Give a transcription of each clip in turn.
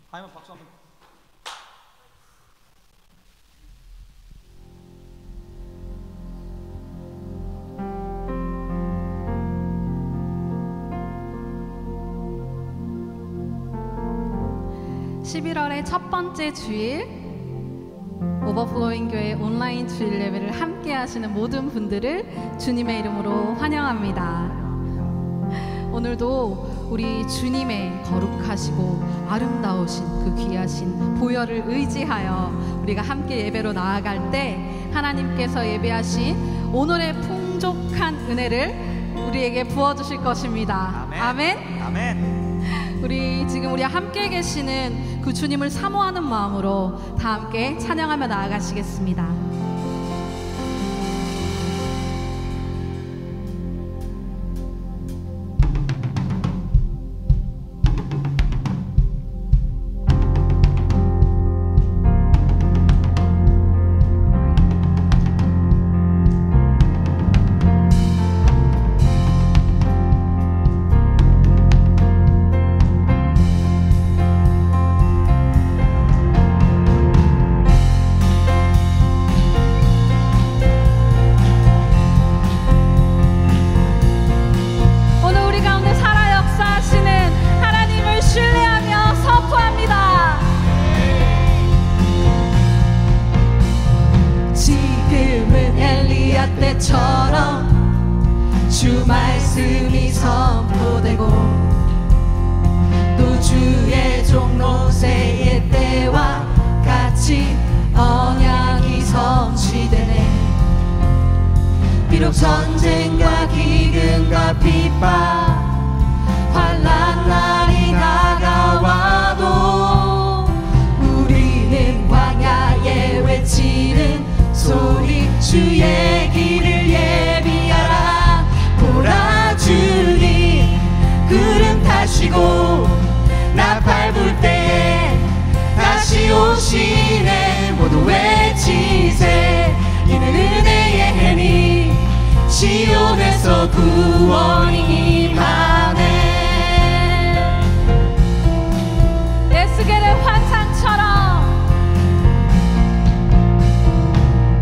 아니면 박수 한번. (11월의) 첫 번째 주일 오버플로잉 교회 온라인 주일 예배를 함께 하시는 모든 분들을 주님의 이름으로 환영합니다. 오늘도 우리 주님의 거룩하시고 아름다우신 그 귀하신 보혈을 의지하여 우리가 함께 예배로 나아갈 때 하나님께서 예배하신 오늘의 풍족한 은혜를 우리에게 부어주실 것입니다. 아멘. 아멘. 우리 함께 계시는 그 주님을 사모하는 마음으로 다 함께 찬양하며 나아가시겠습니다. 때처럼 주 말씀이 선포되고 또 주의 종 모세의 때와 같이 언약이 성취되네. 비록 전쟁과 기근과 핍박 환난 날이 다가와도 우리는 광야에 외치는 소리 주의 길을 예비하라. 보라 주님 구름 타시고 나팔 불 때에 다시 오시네. 모두 외치세 이는 은혜의 해니 시온에서 구원이 임하네. 에스겔의 환상처럼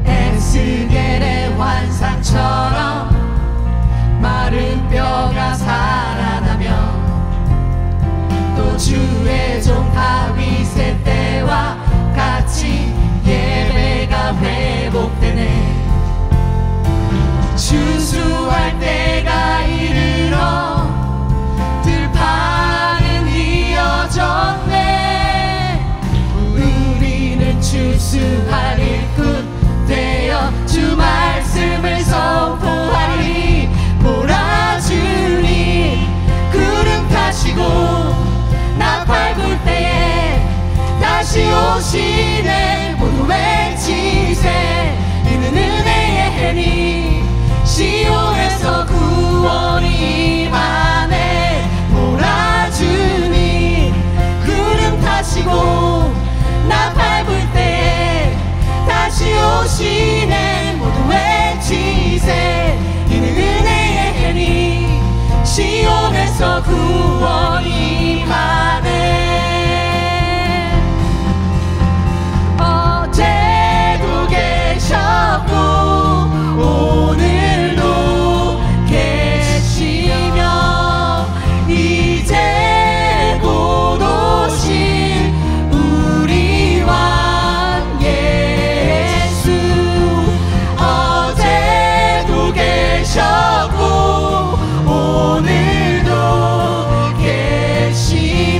에스겔의 환상처럼 마른 뼈가 살아나며 또 주의 종 다윗의 때와 같이 예배가 회복되네. 추수할 때가 이르러 들판은 이어졌네. 우리는 추수할 일꾼 되어 주 말씀을 선포하리. 보라 주님 구름 타시고 나팔 불 때에 다시 오시네. 모두 외치세 이는 은혜의 해니 시온에서 구원이 임하네. 보라 주님 구름 타시고 나팔 불 때에 다시 오시네. 모두 외치세 이는 은혜의 해니 시온에서 구원이 임하네. 어제도 계셨고 오늘도 계시며 이제 곧 오실 우리 왕 예수. 어제도 계셨고 오늘도 계시며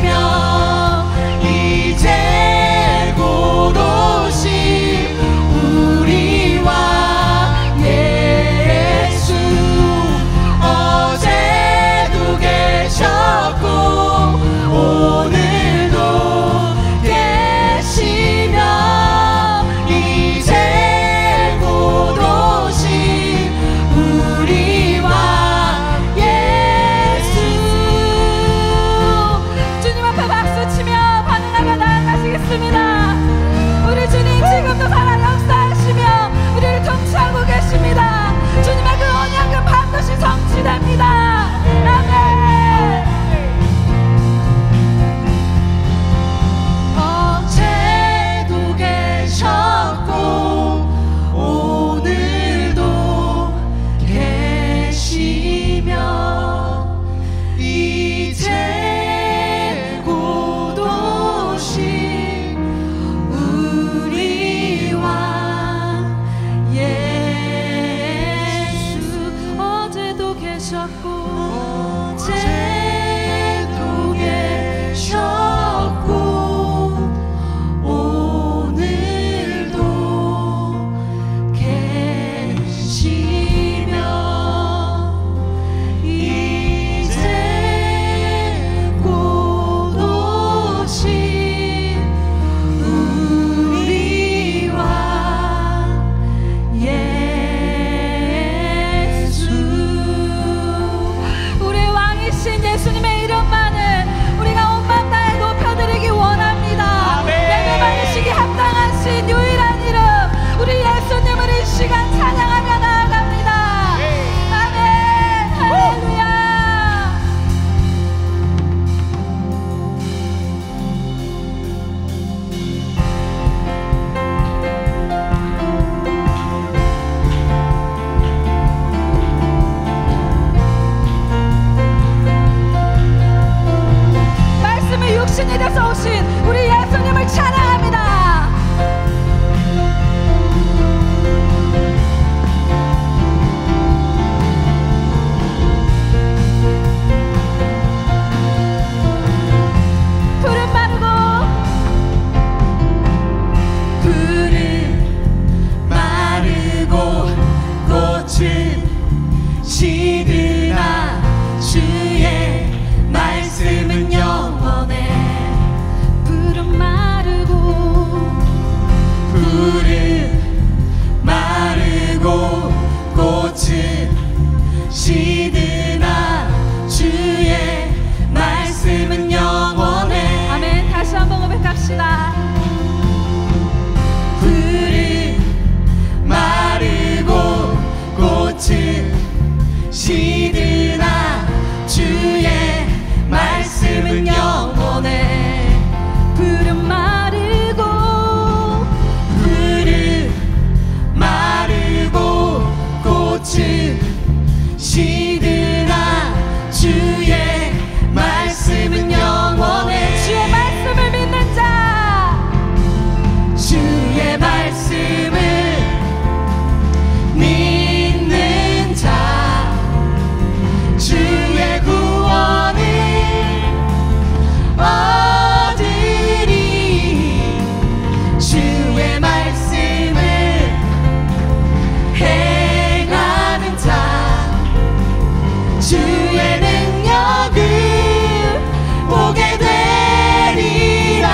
능력을 보게 되리라.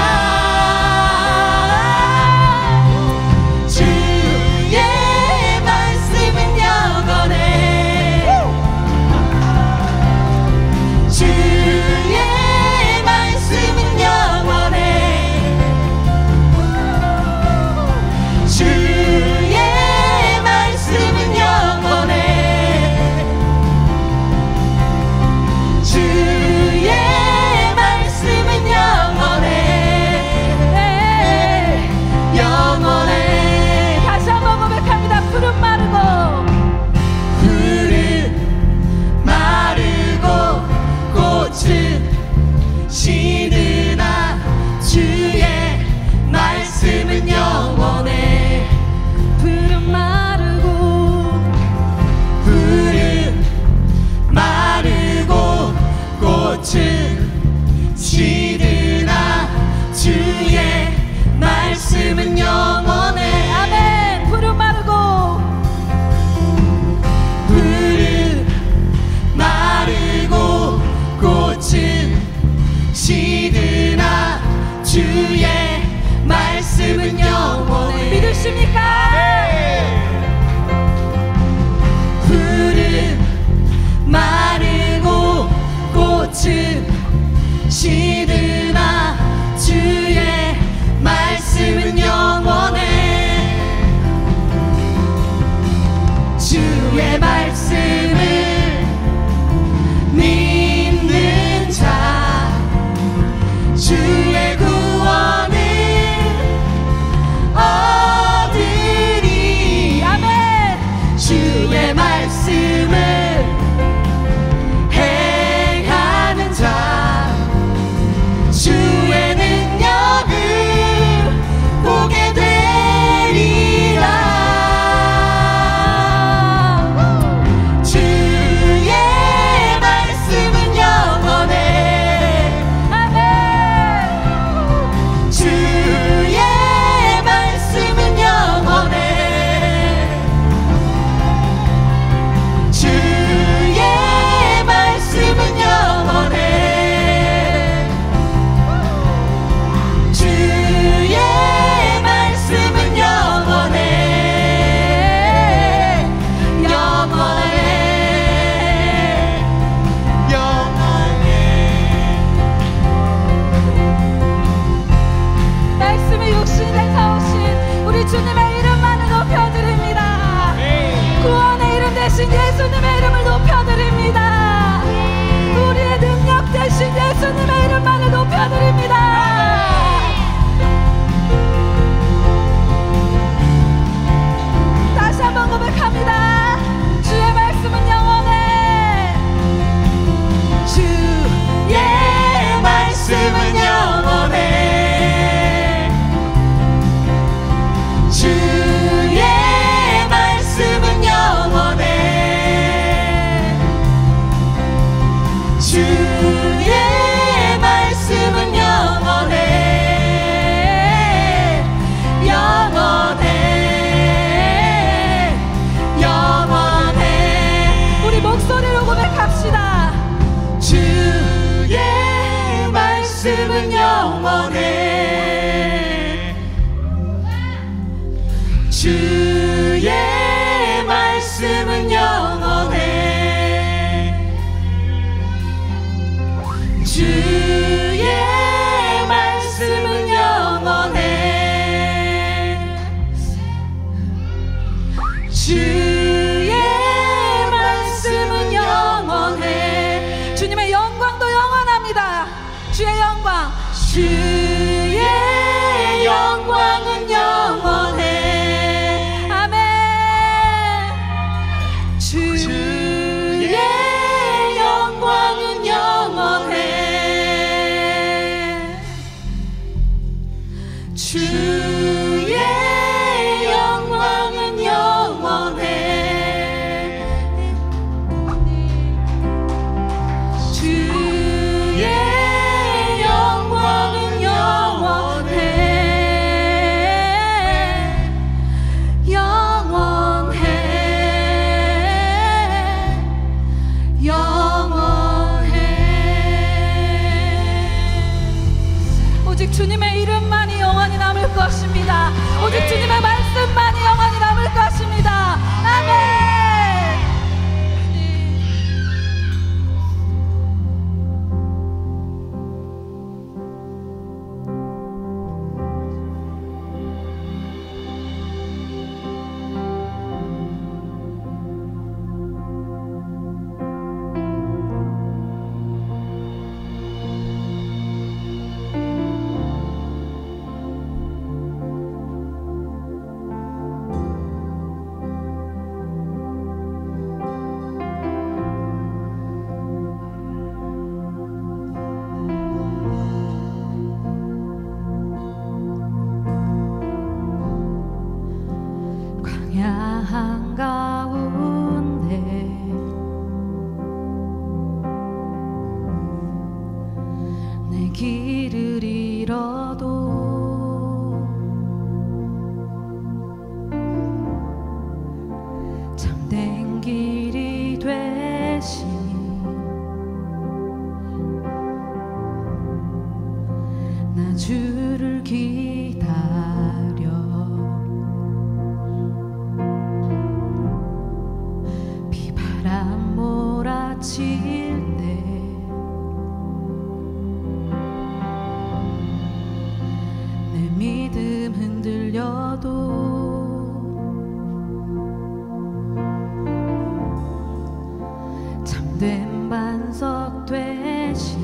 주의 말씀은 영원해. 주의 말씀은 영원해. 주의 말씀은 영원해. 주의 말씀은 영원해. 영원해. 다시 한번 고백합니다. 푸른 마르고 푸른 마르고 꽃은 시드나 주의 말씀은 영원해. 푸른 마르고 푸른 마르고 꽃은 시드나 주의 말씀은 영원해. 아멘. 푸른 마르고 푸른 마르고 꽃은 시드나 주의 말씀은 영원해. 믿으십니까? 푸른 마르고 꽃은 시드나 주의 말씀은 영원해. 주의 말씀을 믿는 자 주의 구원을 얻으리. 아멘. 주의 말씀을 행하는 자 주의 능력을 보게 되리라. 주의 말씀은 영원해. 아멘. 주의 말씀은 영원해. 주의 말씀은 영원해. 주의 말씀은 영원해. 영원해. 영원해. 말씀이 육신에 사오신 우리 주님의 이름만을 높여드립니다. 구원의 이름 대신 예수님의 이름을 높여드립니다. 우리의 능력 대신 예수님의 이름만을 높여드립니다. 다시 한번 고백합니다. 주의 말씀은 영원해. 주의 말씀은 영원해. 주의 말씀은 영원해. 주의 말씀은 영원해. 영원해. 영원해. 우리 목소리로 고백합시다. 주의 말씀은 영원해. 주의 말씀은 영원해. 주의 말씀은 영원해. 주의 말씀은 영원해. 주님의 영광도 영원합니다. 주의 영광. 주의 영광은 영원해. 아멘. 주의 영광은 영원해. 주의 영광은 영원해. 주의 영광은 영원해. 길을 잃어도 참된 길이 되신 나 주를 기다려 비바람 몰아칠 때 내 믿음 흔들려도 참된 반석 되신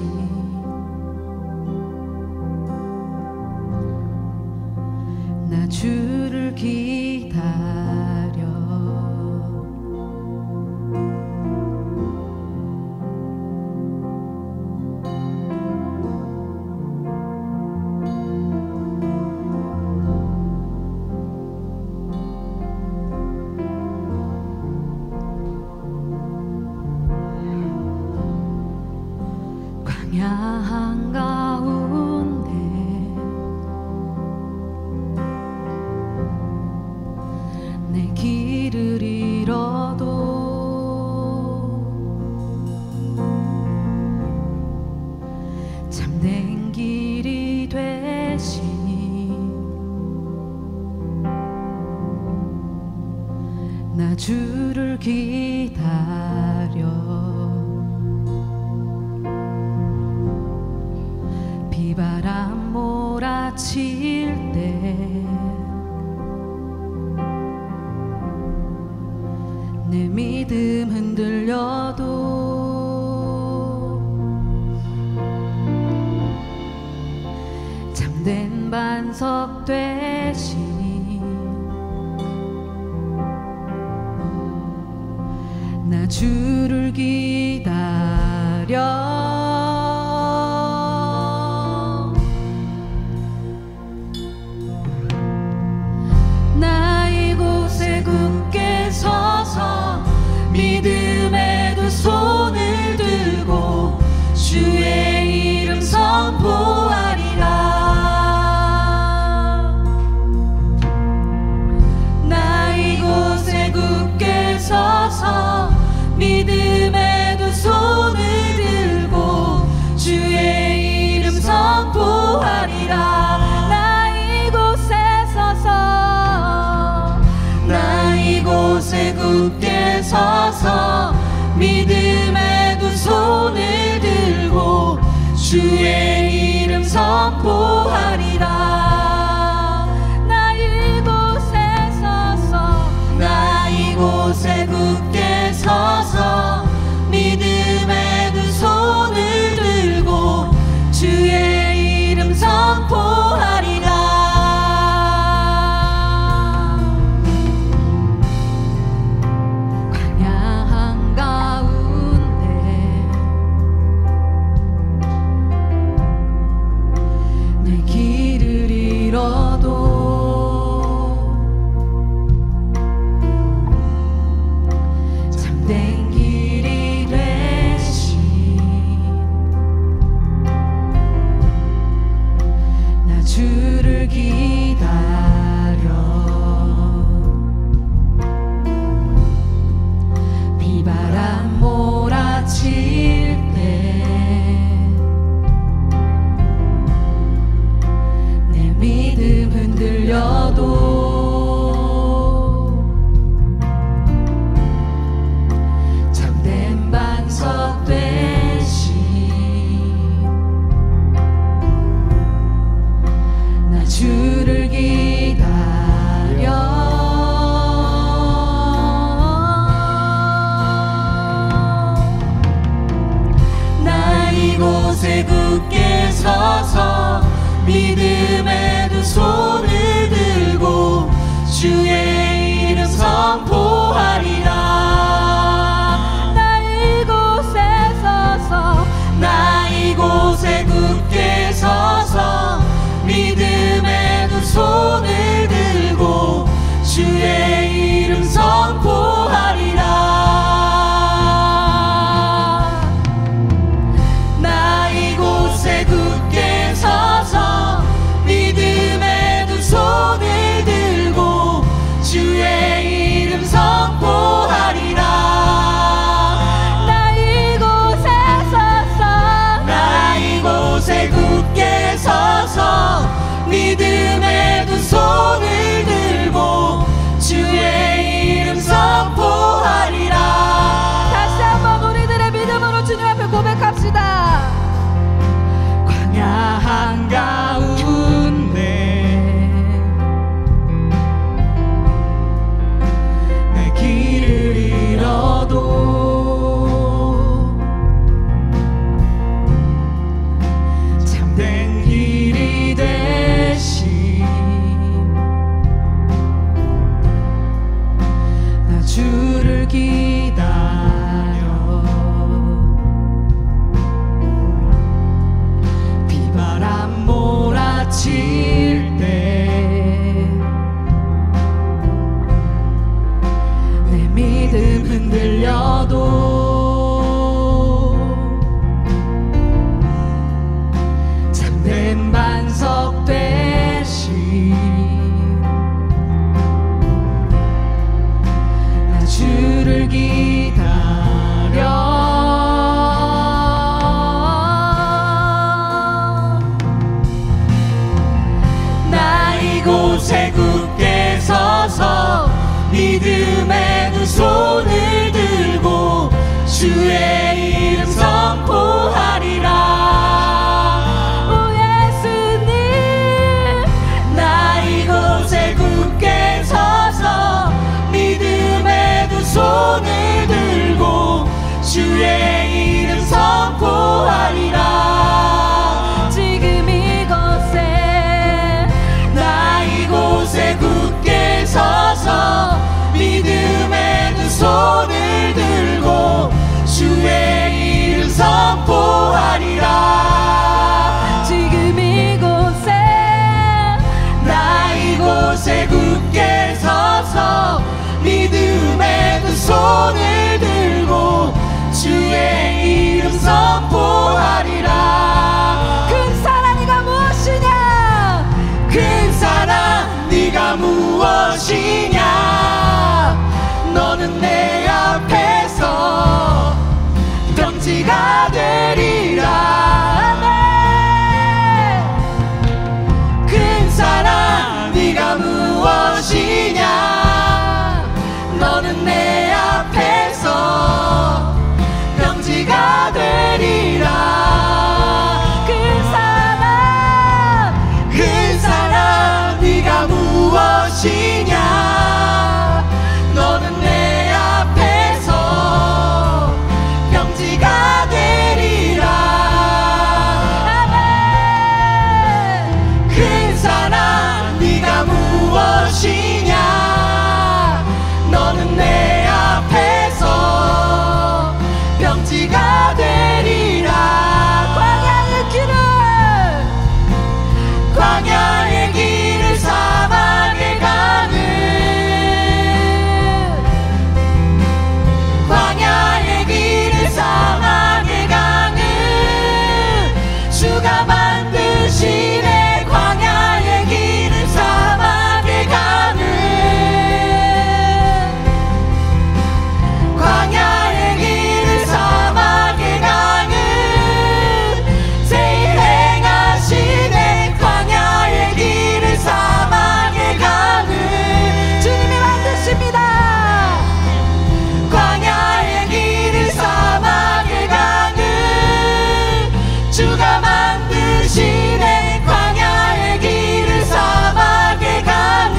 나 주를 기다려 광야 한가운데 내 길을 잃어도 참된 길이 되신 나 주를 기다려 비바람 몰아칠 때 내 믿음 흔들려도 참된 반석 되신 나 주를 기다려 믿음의 두 손을 들고 주의 이름 선포하리라. 나 이곳에 굳게 서서 믿음의 두 손을 들고 주의 이름 선포하리라. 나 이곳에 서서 나 이곳에 굳게 서서 믿음의 두 손을 들고 주의 이름 선포하리라. 나 이곳에 서서 나 이곳에 굳게 서서 믿음의 두 손을 들고 주의 이름 선포하리라. 참된 길이 되신 나 주를 기다려 비바람 몰아칠 때 내 믿음 흔들려도 참된 반석 되신 나 주를 기다려 나 이곳에 굳게 서서 믿음의 두 손을 들고 주의 이름 선포하리라. 나 이곳에 서서 나 이곳에 굳게 서서 믿음의 두 손을 들고 주의 이름 선포하리라. 나 이곳에 굳게 무너질 때 내 믿음 흔들려도 참된 반석 대신 나 주를 기다려 이곳에 굳게 서서 믿음의 두 손을 들고 주의 이름 선포하리라. 오 예수님 나 이곳에 굳게 서서 믿음의 두 손을 들고 주의 이름 선포하리라. 이곳에 굳게 서서 믿음의 두 손을 들고 주의 이름 선포하리라. 지금 이곳에 나 이곳에 굳게 서서 믿음의 두 손을 들고 주의 이름 선포하리라. 큰 사랑 네가 무엇이냐 큰 사랑 네가 무엇이냐 너는 내 앞에서 병지가 되리라. 큰 사랑 네가 무엇이냐 너는 내 앞에서 병지가 되리라. 무엇이냐 너는 내 앞에서 병지가 되리라. 큰 사랑 네가 무엇이냐 너는 내 앞에서 병지가 되리라. 광야의 길을 사막에 가는 광야의 길을 사막에 가는 주가 만드신 내 광야의 길을 사막에 가는 광야의 길을 사막에 가는 제일 행하신 내 광야의 길을 사막에 가는 주님이 만드십니다. 광야의 길을 사막에 가는 주가 만드신 내 광야의 길을 사막에 가는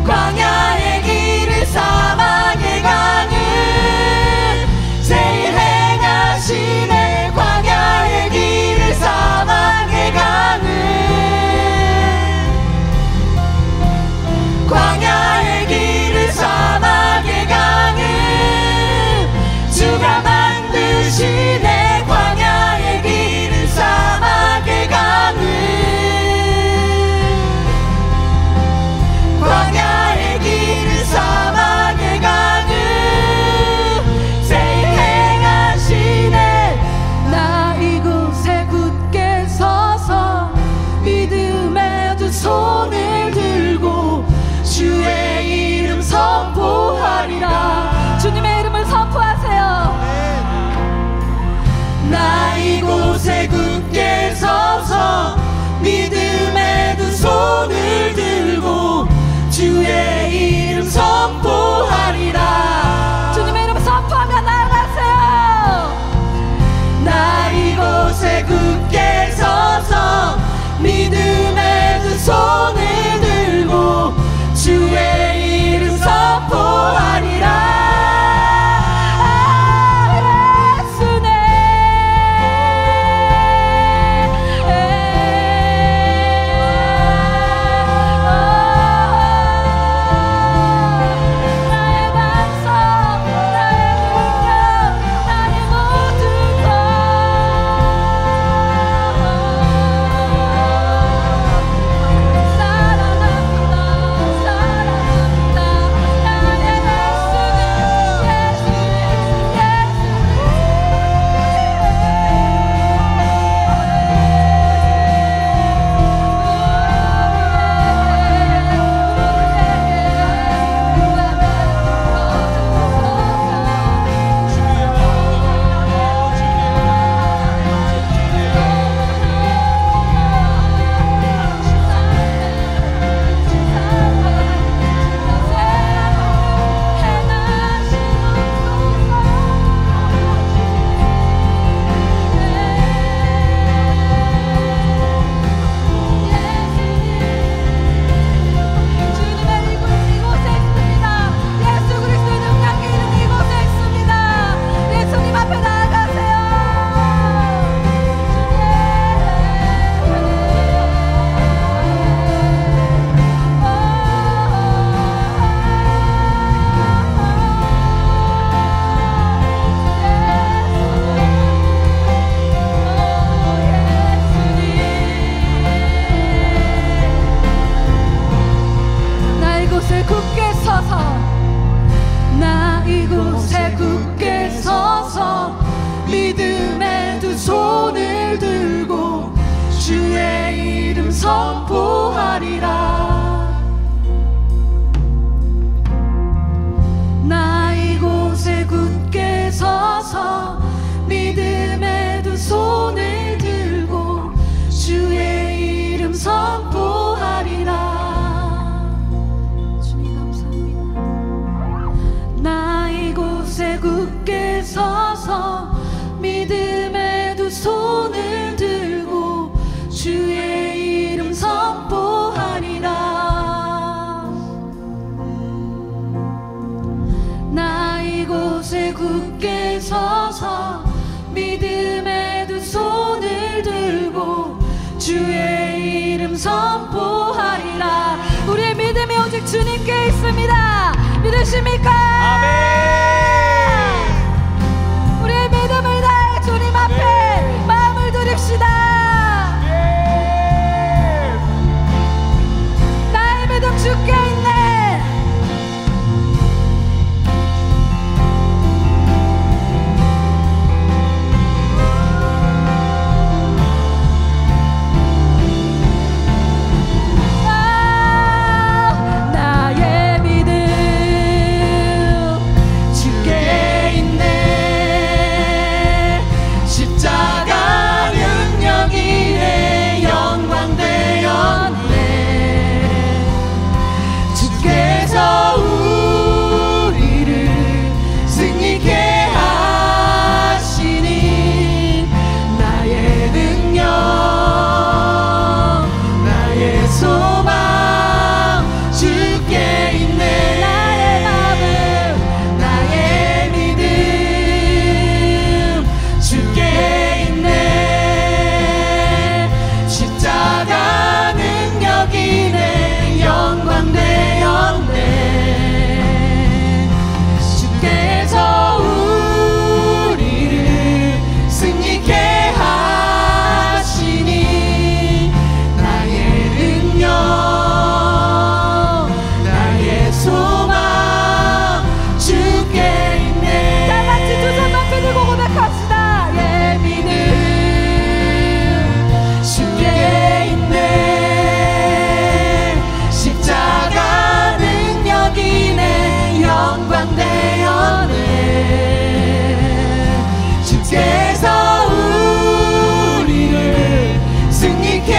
광야의 길을 사막에 가는 제일 행하신 내 광야의 길을 사막에 가는 광야의 길을 사막에 가는 주가 만드신 선포하리라. 나 이곳에 굳게 서서 믿음의 두 손을 들고 주의 이름 선포하리라. 주님 감사합니다. 나 이곳에 굳게 서서 믿음의 두 손을 들고 주의 이름 선포하리라. 나 이곳에 굳게 서서 믿음의 두 손을 들고 주의 이름 선포하리라. 우리의 믿음이 오직 주님께 있습니다. 믿으십니까? 아멘. 우리의 믿음을 다해 주님 앞에 마음을 드립시다. 나의 믿음 주께 있네. 나의 믿음 주께 있네. 십자가 능력이 내 영광 되었네. 주께서 우리를 승리케 하시니 나의 능력 나의 소망 주께 있네. 나의 마음 나의 믿음 주께 있네. 십자가 능력이 내 영광 되었네. 주께서 우리를 승리케 하시니 나의 능력 나의 소망 주께 있네. 다 같이 두 손 높이 들고 고백합시다. 나의 믿음 주께 있네. 십자가 능력이 내 영광 되었네. 주께서 우리를 승리케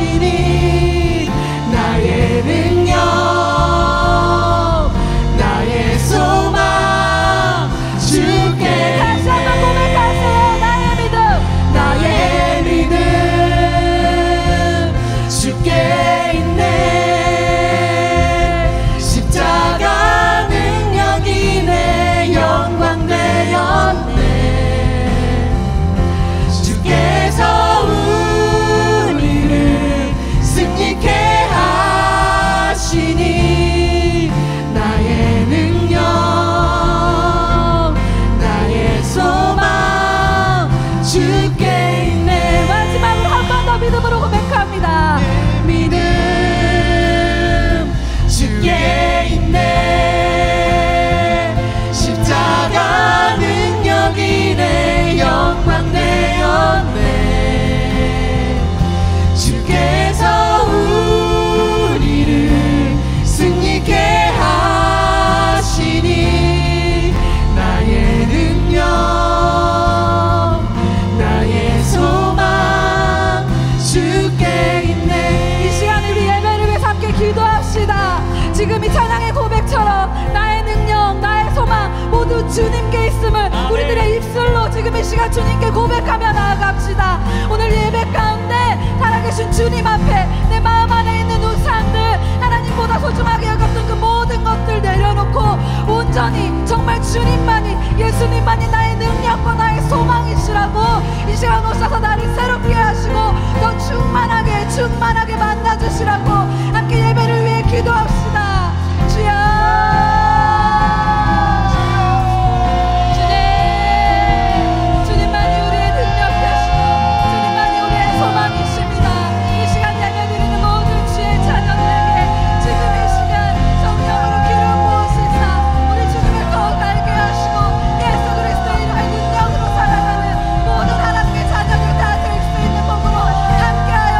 하시니 나의 능력 나의 소망 주께 다시 한번 고백하세요. 나의 믿음 나의 믿음 주께 있네. 십자가 능력이 내 영광 되었네. 주께서 우리를 승리케 하시니 나의 능력 나의 소망 주께 있네. 마지막으로 한 번 더 믿음으로 고백합니다. 믿음 주께 있네. 십자가 능력이 내 영광 되었네. 주께서 우리를 승리케 하시니 나의 능력 나의 소망 주께 있네. 이 시간에 우리 예배를 위해서 함께 기도합시다. 지금 이 찬양의 고백처럼 나의 능력 나의 소망 모두 주님께 있음을 우리들의 입술로 지금 이 시간 주님께 고백하며 나아갑시다. 오늘 예배 가운데 살아계신 주님 앞에 내 마음 안에 있는 우상들 하나님보다 소중하게 여겼던 그 모든 것들 내려놓고 온전히 정말 주님만이 예수님만이 나의 능력과 나의 소망이시라고 이 시간 오셔서 나를 새롭게 하시고 더 충만하게 만나주시라고 함께 예배를 위해 기도합시다. 주여 주님만이 우리의 능력 되시고 주님만이 우리의 소망이십니다. 이 시간 예배드리는 모든 주의 자녀들에게 지금 이 시간 성령으로 기름 부으시사 우리 주님을 더욱 알게 하시고 예수 그리스도의 능력으로 살아가는 모든 하나님의 자녀들 다 될 수 있는 복으로 함께하여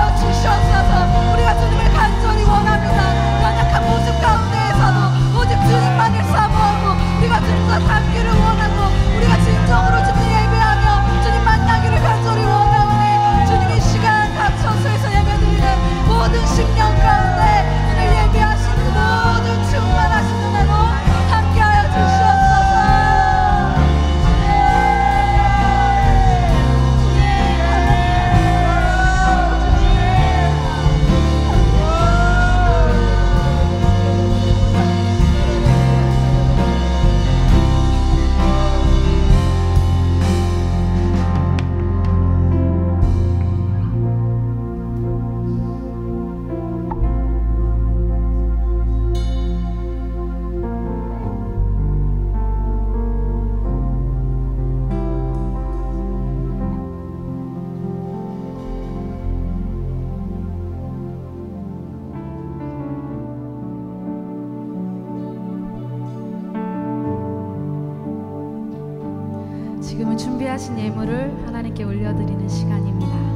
지금은 준비하신 예물을 하나님께 올려드리는 시간입니다.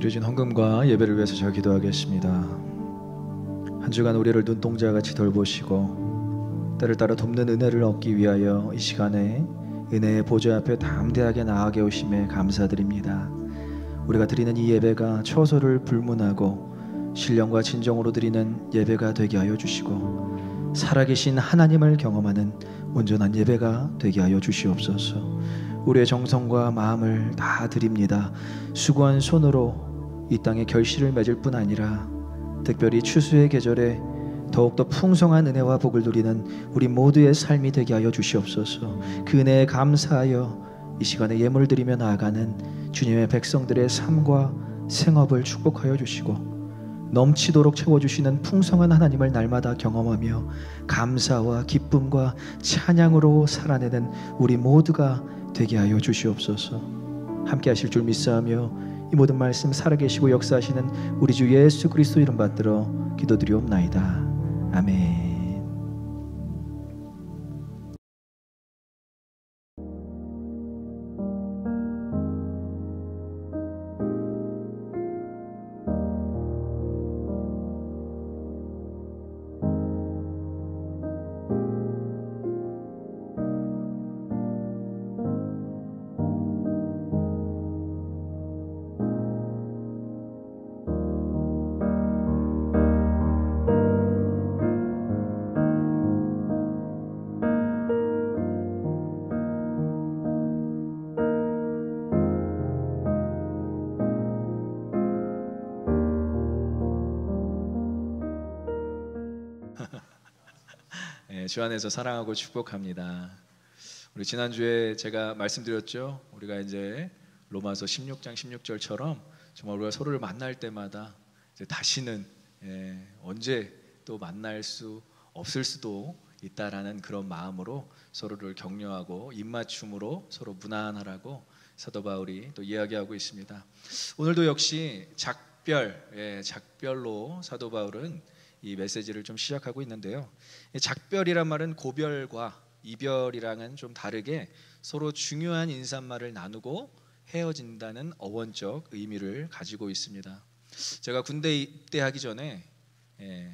드려진 헌금과 예배를 위해서 제가 기도하겠습니다. 한 주간 우리를 눈동자같이 돌보시고 때를 따라 돕는 은혜를 얻기 위하여 이 시간에 은혜의 보좌 앞에 담대하게 나아가 오심에 감사드립니다. 우리가 드리는 이 예배가 처소를 불문하고 신령과 진정으로 드리는 예배가 되게 하여 주시고 살아계신 하나님을 경험하는 온전한 예배가 되게 하여 주시옵소서. 우리의 정성과 마음을 다 드립니다. 수고한 손으로 이 땅에 결실을 맺을 뿐 아니라 특별히 추수의 계절에 더욱더 풍성한 은혜와 복을 누리는 우리 모두의 삶이 되게 하여 주시옵소서. 그 은혜에 감사하여 이 시간에 예물을 드리며 나아가는 주님의 백성들의 삶과 생업을 축복하여 주시고 넘치도록 채워주시는 풍성한 하나님을 날마다 경험하며 감사와 기쁨과 찬양으로 살아내는 우리 모두가 되게 하여 주시옵소서. 함께 하실 줄 믿사오며 이 모든 말씀 살아계시고 역사하시는 우리 주 예수 그리스도 이름 받들어 기도드리옵나이다. 아멘. 주 안에서 사랑하고 축복합니다. 우리 지난주에 제가 말씀드렸죠. 우리가 이제 로마서 16장 16절처럼 정말 우리가 서로를 만날 때마다 이제 다시는 언제 또 만날 수 없을 수도 있다라는 그런 마음으로 서로를 격려하고 입맞춤으로 서로 무난하라고 사도 바울이 또 이야기하고 있습니다. 오늘도 역시 작별로 사도 바울은 이 메시지를 좀 시작하고 있는데요. 작별이란 말은 고별과 이별이랑은 좀 다르게 서로 중요한 인사말을 나누고 헤어진다는 어원적 의미를 가지고 있습니다. 제가 군대 입대하기 전에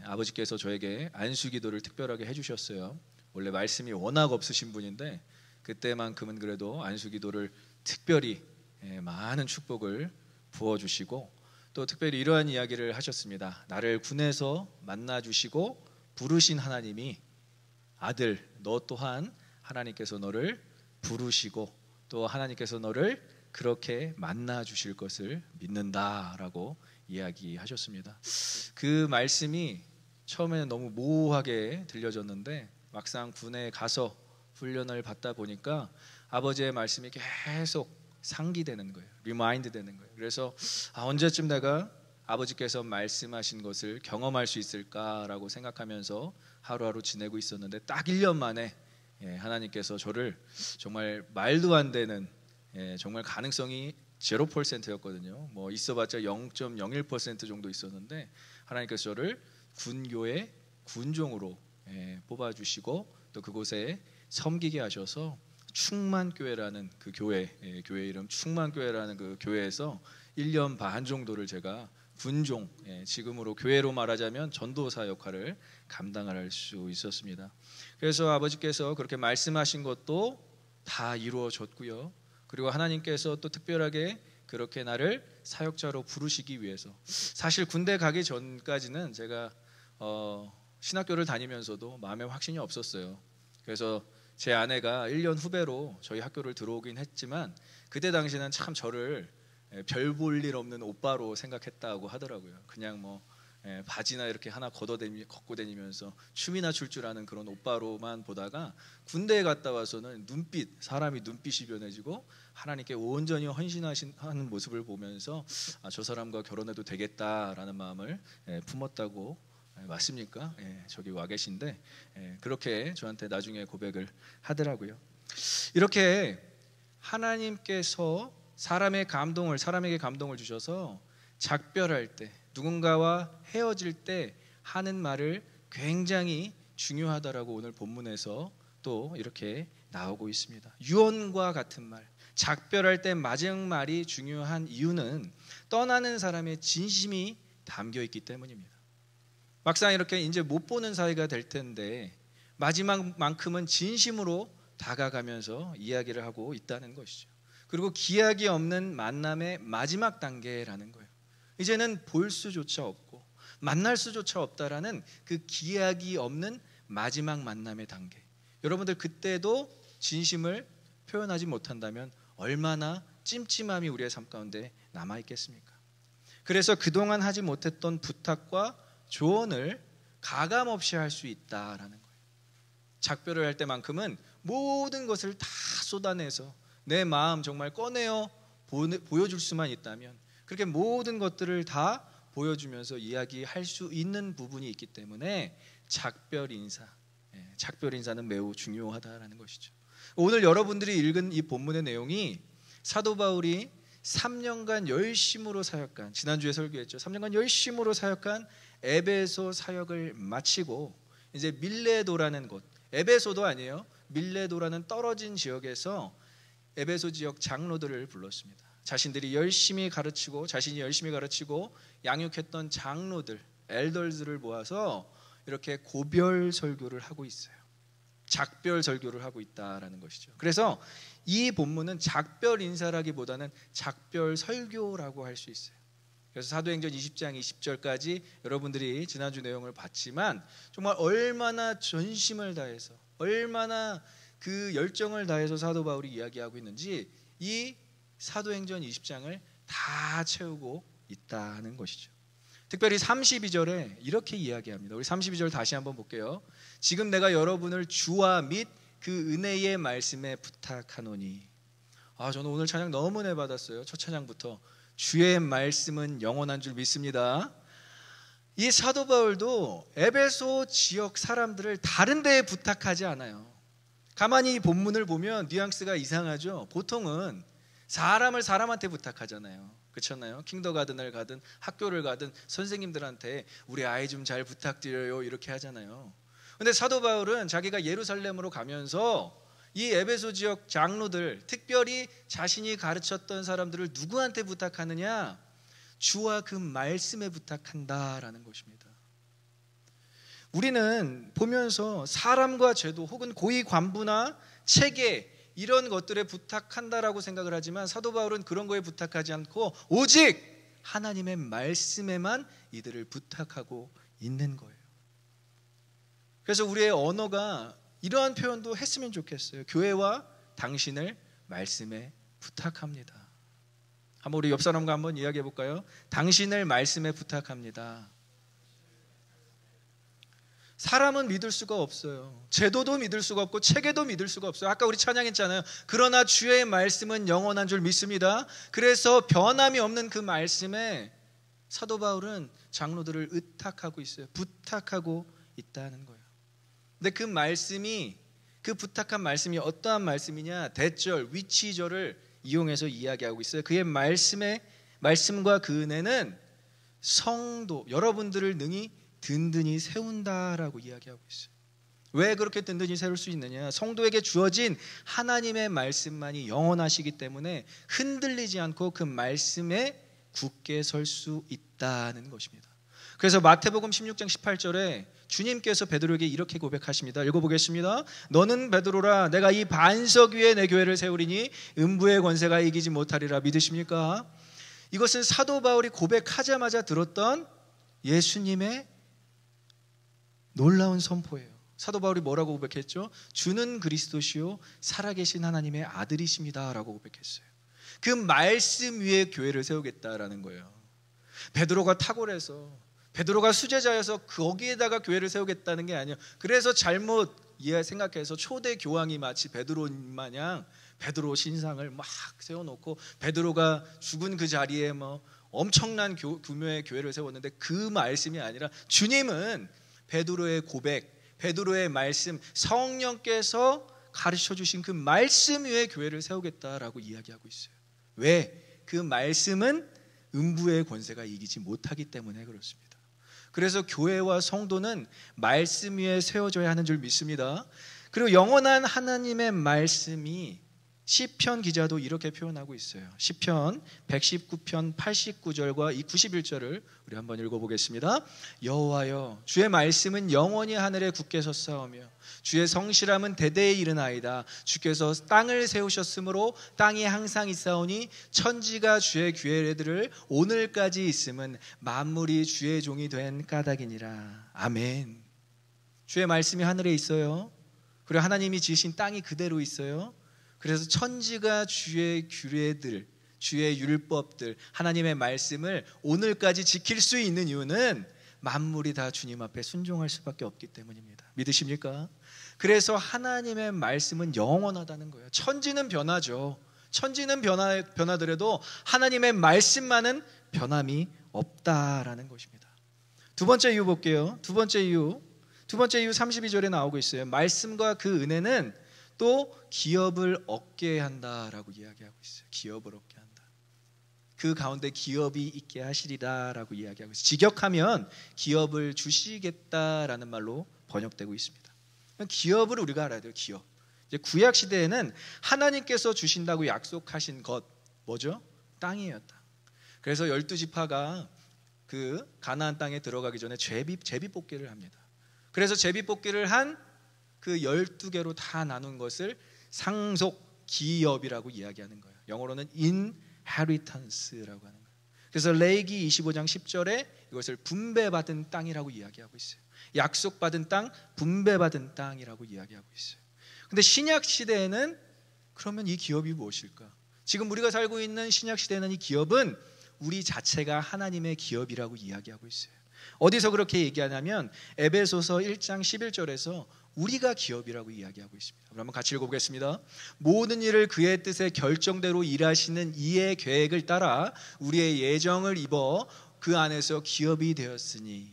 아버지께서 저에게 안수기도를 특별하게 해주셨어요. 원래 말씀이 워낙 없으신 분인데 그때만큼은 그래도 안수기도를 특별히 많은 축복을 부어주시고 또 특별히 이러한 이야기를 하셨습니다. 나를 군에서 만나주시고 부르신 하나님이 아들 너 또한 하나님께서 너를 부르시고 또 하나님께서 너를 그렇게 만나주실 것을 믿는다라고 이야기하셨습니다. 그 말씀이 처음에는 너무 모호하게 들려졌는데 막상 군에 가서 훈련을 받다 보니까 아버지의 말씀이 계속 상기되는 거예요. 리마인드 되는 거예요. 그래서 언제쯤 내가 아버지께서 말씀하신 것을 경험할 수 있을까라고 생각하면서 하루하루 지내고 있었는데 딱 1년 만에 하나님께서 저를 정말 말도 안 되는 정말 가능성이 0%였거든요. 뭐 있어봤자 0.01% 정도 있었는데 하나님께서 저를 군교의 군종으로 뽑아주시고 또 그곳에 섬기게 하셔서 충만교회라는 그 교회 이름 충만교회라는 그 교회에서 1년 반 정도를 제가 군종 지금으로 교회로 말하자면 전도사 역할을 감당할 수 있었습니다. 그래서 아버지께서 그렇게 말씀하신 것도 다 이루어졌고요. 그리고 하나님께서 또 특별하게 그렇게 나를 사역자로 부르시기 위해서 사실 군대 가기 전까지는 제가 신학교를 다니면서도 마음에 확신이 없었어요. 그래서 제 아내가 1년 후배로 저희 학교를 들어오긴 했지만 그때 당시에는 참 저를 별 볼 일 없는 오빠로 생각했다고 하더라고요. 그냥 뭐 바지나 이렇게 하나 걷고 다니면서 춤이나 출 줄 아는 그런 오빠로만 보다가 군대에 갔다 와서는 사람이 눈빛이 변해지고 하나님께 온전히 헌신하는 모습을 보면서 저 사람과 결혼해도 되겠다라는 마음을 품었다고. 맞습니까? 저기 와 계신데 그렇게 저한테 나중에 고백을 하더라고요. 이렇게 하나님께서 사람에게 감동을 주셔서 작별할 때 누군가와 헤어질 때 하는 말을 굉장히 중요하다라고 오늘 본문에서 또 이렇게 나오고 있습니다. 유언과 같은 말, 작별할 때 마지막 말이 중요한 이유는 떠나는 사람의 진심이 담겨 있기 때문입니다. 막상 이렇게 이제 못 보는 사이가 될 텐데 마지막만큼은 진심으로 다가가면서 이야기를 하고 있다는 것이죠. 그리고 기약이 없는 만남의 마지막 단계라는 거예요. 이제는 볼 수조차 없고 만날 수조차 없다라는 그 기약이 없는 마지막 만남의 단계. 여러분들 그때도 진심을 표현하지 못한다면 얼마나 찜찜함이 우리의 삶 가운데 남아 있겠습니까? 그래서 그동안 하지 못했던 부탁과 조언을 가감없이 할 수 있다라는 거예요. 작별을 할 때만큼은 모든 것을 다 쏟아내서 내 마음 정말 꺼내어 보여줄 수만 있다면 그렇게 모든 것들을 다 보여주면서 이야기할 수 있는 부분이 있기 때문에 작별 인사는 매우 중요하다라는 것이죠. 오늘 여러분들이 읽은 이 본문의 내용이 사도 바울이 3년간 열심으로 사역한, 지난주에 설교했죠. 3년간 열심으로 사역한 에베소 사역을 마치고 이제 밀레도라는 곳, 에베소도 아니에요. 밀레도라는 떨어진 지역에서 에베소 지역 장로들을 불렀습니다. 자신이 열심히 가르치고 양육했던 장로들, 엘더들을 모아서 이렇게 고별 설교를 하고 있어요. 작별 설교를 하고 있다라는 것이죠. 그래서 이 본문은 작별 인사라기보다는 작별 설교라고 할 수 있어요. 그래서 사도행전 20장 20절까지 여러분들이 지난주 내용을 봤지만 정말 얼마나 전심을 다해서 얼마나 그 열정을 다해서 사도 바울이 이야기하고 있는지 이 사도행전 20장을 다 채우고 있다는 것이죠. 특별히 32절에 이렇게 이야기합니다. 우리 32절 다시 한번 볼게요. 지금 내가 여러분을 주와 및 그 은혜의 말씀에 부탁하노니. 저는 오늘 찬양 너무 은혜 받았어요. 첫 찬양부터 주의 말씀은 영원한 줄 믿습니다. 이 사도 바울도 에베소 지역 사람들을 다른 데에 부탁하지 않아요. 가만히 이 본문을 보면 뉘앙스가 이상하죠. 보통은 사람을 사람한테 부탁하잖아요. 그렇잖아요. 킹더가든을 가든 학교를 가든 선생님들한테 우리 아이 좀 잘 부탁드려요 이렇게 하잖아요. 근데 사도 바울은 자기가 예루살렘으로 가면서 이 에베소 지역 장로들, 특별히 자신이 가르쳤던 사람들을 누구한테 부탁하느냐? 주와 그 말씀에 부탁한다라는 것입니다. 우리는 보면서 사람과 제도 혹은 고위 관부나 체계 이런 것들에 부탁한다라고 생각을 하지만 사도 바울은 그런 거에 부탁하지 않고 오직 하나님의 말씀에만 이들을 부탁하고 있는 거예요. 그래서 우리의 언어가 이러한 표현도 했으면 좋겠어요. 교회와 당신을 말씀에 부탁합니다. 한번 우리 옆 사람과 한번 이야기해 볼까요? 당신을 말씀에 부탁합니다. 사람은 믿을 수가 없어요. 제도도 믿을 수가 없고 체계도 믿을 수가 없어요. 아까 우리 찬양했잖아요. 그러나 주의 말씀은 영원한 줄 믿습니다. 그래서 변함이 없는 그 말씀에 사도 바울은 장로들을 의탁하고 있어요. 부탁하고 있다는 거예요. 근데 그 말씀이, 그 부탁한 말씀이 어떠한 말씀이냐? 대절, 위치절을 이용해서 이야기하고 있어요. 그의 말씀과 그 은혜는 성도, 여러분들을 능히 든든히 세운다라고 이야기하고 있어요. 왜 그렇게 든든히 세울 수 있느냐? 성도에게 주어진 하나님의 말씀만이 영원하시기 때문에 흔들리지 않고 그 말씀에 굳게 설 수 있다는 것입니다. 그래서 마태복음 16장 18절에 주님께서 베드로에게 이렇게 고백하십니다. 읽어보겠습니다. 너는 베드로라, 내가 이 반석 위에 내 교회를 세우리니 음부의 권세가 이기지 못하리라. 믿으십니까? 이것은 사도 바울이 고백하자마자 들었던 예수님의 놀라운 선포예요. 사도 바울이 뭐라고 고백했죠? 주는 그리스도시요 살아계신 하나님의 아들이십니다 라고 고백했어요. 그 말씀 위에 교회를 세우겠다라는 거예요. 베드로가 탁월해서, 베드로가 수제자여서 거기에다가 교회를 세우겠다는 게 아니에요. 그래서 잘못 생각해서 초대 교황이 마치 베드로 마냥 베드로 신상을 막 세워놓고 베드로가 죽은 그 자리에 뭐 엄청난 규모의 교회를 세웠는데 그 말씀이 아니라 주님은 베드로의 고백, 베드로의 말씀, 성령께서 가르쳐 주신 그 말씀 위에 교회를 세우겠다라고 이야기하고 있어요. 왜? 그 말씀은 음부의 권세가 이기지 못하기 때문에 그렇습니다. 그래서 교회와 성도는 말씀 위에 세워져야 하는 줄 믿습니다. 그리고 영원한 하나님의 말씀이 시편 기자도 이렇게 표현하고 있어요. 시편 119편 89절과 이 91절을 우리 한번 읽어보겠습니다. 여호와여, 주의 말씀은 영원히 하늘에 굳게 섰사오며 주의 성실함은 대대에 이르나이다. 주께서 땅을 세우셨으므로 땅이 항상 있사오니 천지가 주의 규례들을 오늘까지 있음은 만물이 주의 종이 된 까닭이니라. 아멘. 주의 말씀이 하늘에 있어요. 그리고 하나님이 지으신 땅이 그대로 있어요. 그래서 천지가 주의 규례들, 주의 율법들, 하나님의 말씀을 오늘까지 지킬 수 있는 이유는 만물이 다 주님 앞에 순종할 수밖에 없기 때문입니다. 믿으십니까? 그래서 하나님의 말씀은 영원하다는 거예요. 천지는 변하죠. 천지는 변하더라도 하나님의 말씀만은 변함이 없다라는 것입니다. 두 번째 이유 볼게요. 두 번째 이유 32절에 나오고 있어요. 말씀과 그 은혜는 또 기업을 얻게 한다라고 이야기하고 있어요. 기업을 얻게 한다. 그 가운데 기업이 있게 하시리라라고 이야기하고 있어요. 직역하면 기업을 주시겠다라는 말로 번역되고 있습니다. 기업을 우리가 알아야 돼요. 기업. 이제 구약 시대에는 하나님께서 주신다고 약속하신 것 뭐죠? 땅이에요. 땅. 그래서 12지파가 그 가나안 땅에 들어가기 전에 제비 뽑기를 합니다. 그래서 제비 뽑기를 한 그 12개로 다 나눈 것을 상속 기업이라고 이야기하는 거예요. 영어로는 inheritance라고 하는 거예요. 그래서 레위기 25장 10절에 이것을 분배받은 땅이라고 이야기하고 있어요. 약속받은 땅, 분배받은 땅이라고 이야기하고 있어요. 근데 신약 시대에는 그러면 이 기업이 무엇일까? 지금 우리가 살고 있는 신약 시대에는 이 기업은 우리 자체가 하나님의 기업이라고 이야기하고 있어요. 어디서 그렇게 얘기하냐면 에베소서 1장 11절에서 우리가 기업이라고 이야기하고 있습니다. 한번 같이 읽어보겠습니다. 모든 일을 그의 뜻에 결정대로 일하시는 이의 계획을 따라 우리의 예정을 입어 그 안에서 기업이 되었으니.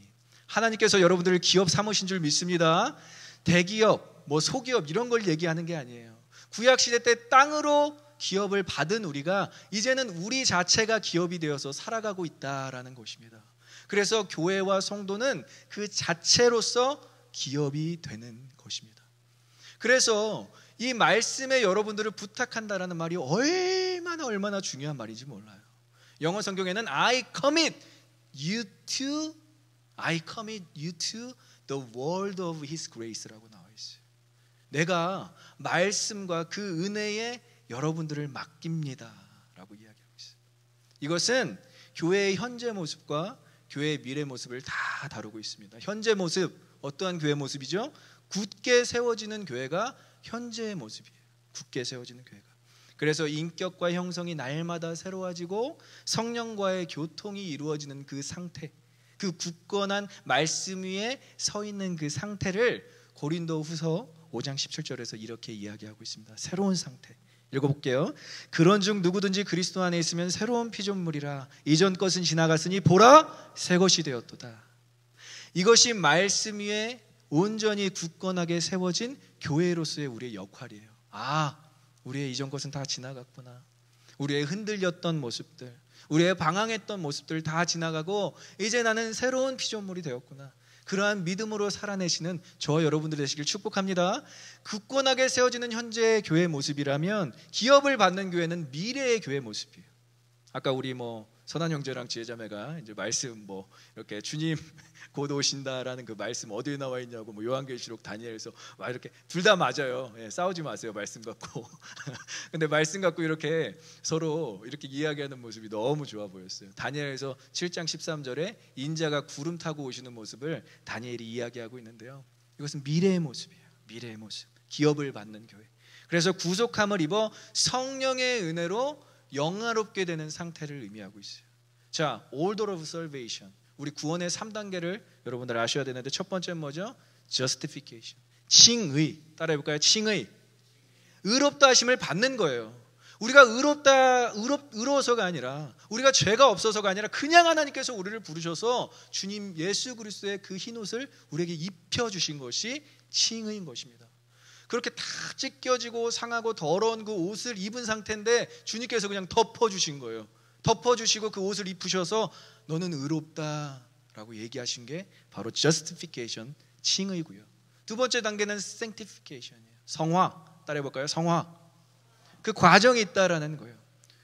하나님께서 여러분들을 기업 삼으신 줄 믿습니다. 대기업, 소기업 이런 걸 얘기하는 게 아니에요. 구약시대 때 땅으로 기업을 받은 우리가 이제는 우리 자체가 기업이 되어서 살아가고 있다라는 것입니다. 그래서 교회와 성도는 그 자체로서 기업이 되는 것입니다. 그래서 이 말씀에 여러분들을 부탁한다라는 말이 얼마나 중요한 말인지 몰라요. 영어 성경에는 I commit you to the word of His grace라고 나와 있어요. 내가 말씀과 그 은혜에 여러분들을 맡깁니다라고 이야기하고 있어요. 이것은 교회의 현재 모습과 교회의 미래 모습을 다 다루고 있습니다. 현재 모습, 어떠한 교회 모습이죠? 굳게 세워지는 교회가 현재의 모습이에요. 굳게 세워지는 교회가. 그래서 인격과 형성이 날마다 새로워지고 성령과의 교통이 이루어지는 그 상태, 그 굳건한 말씀 위에 서 있는 그 상태를 고린도후서 5장 17절에서 이렇게 이야기하고 있습니다. 새로운 상태. 읽어볼게요. 그런 중 누구든지 그리스도 안에 있으면 새로운 피조물이라. 이전 것은 지나갔으니 보라 새 것이 되었도다. 이것이 말씀 위에 온전히 굳건하게 세워진 교회로서의 우리의 역할이에요. 우리의 이전 것은 다 지나갔구나. 우리의 흔들렸던 모습들, 우리의 방황했던 모습들 다 지나가고 이제 나는 새로운 피조물이 되었구나. 그러한 믿음으로 살아내시는 저와 여러분들 되시길 축복합니다. 굳건하게 세워지는 현재의 교회 모습이라면 기업을 받는 교회는 미래의 교회 모습이에요. 아까 우리 선한 형제랑 지혜자매가 이제 말씀 이렇게 주님 곧 오신다라는 그 말씀 어디에 나와 있냐고 요한계시록 다니엘에서 막 이렇게 둘 다 맞아요. 싸우지 마세요. 말씀 갖고. 근데 말씀 갖고 이렇게 서로 이렇게 이야기하는 모습이 너무 좋아 보였어요. 다니엘에서 7장 13절에 인자가 구름 타고 오시는 모습을 다니엘이 이야기하고 있는데요. 이것은 미래의 모습이에요. 미래의 모습. 기업을 받는 교회. 그래서 구속함을 입어 성령의 은혜로 영화롭게 되는 상태를 의미하고 있어요. 자, order of salvation. 우리 구원의 3단계를 여러분들 아셔야 되는데 첫 번째는 뭐죠? justification. 칭의. 따라해 볼까요? 칭의. 의롭다 하심을 받는 거예요. 우리가 의로워서가 아니라, 우리가 죄가 없어서가 아니라 그냥 하나님께서 우리를 부르셔서 주님 예수 그리스도의 그 흰옷을 우리에게 입혀주신 것이 칭의인 것입니다. 그렇게 다 찢겨지고 상하고 더러운 그 옷을 입은 상태인데 주님께서 그냥 덮어주신 거예요. 덮어주시고 그 옷을 입으셔서 너는 의롭다라고 얘기하신 게 바로 justification, 칭의고요. 두 번째 단계는 sanctification이에요. 성화. 따라해볼까요? 성화. 그 과정이 있다라는 거예요.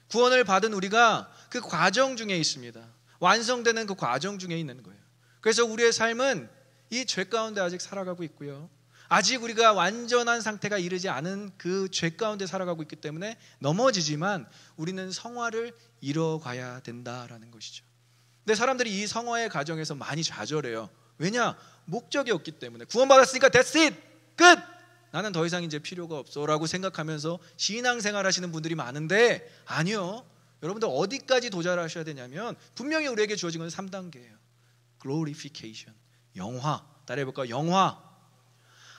구원을 받은 우리가 그 과정 중에 있습니다. 완성되는 그 과정 중에 있는 거예요. 그래서 우리의 삶은 이 죄 가운데 아직 살아가고 있고요. 아직 우리가 완전한 상태가 이르지 않은 그 죄 가운데 살아가고 있기 때문에 넘어지지만 우리는 성화를 이뤄가야 된다라는 것이죠. 근데 사람들이 이 성화의 과정에서 많이 좌절해요. 왜냐? 목적이 없기 때문에. 구원받았으니까 that's it! 끝! 나는 더 이상 이제 필요가 없어 라고 생각하면서 신앙생활 하시는 분들이 많은데 아니요. 여러분들 어디까지 도달하셔야 되냐면 분명히 우리에게 주어진 건 3단계예요. glorification, 영화. 따라해볼까요? 영화.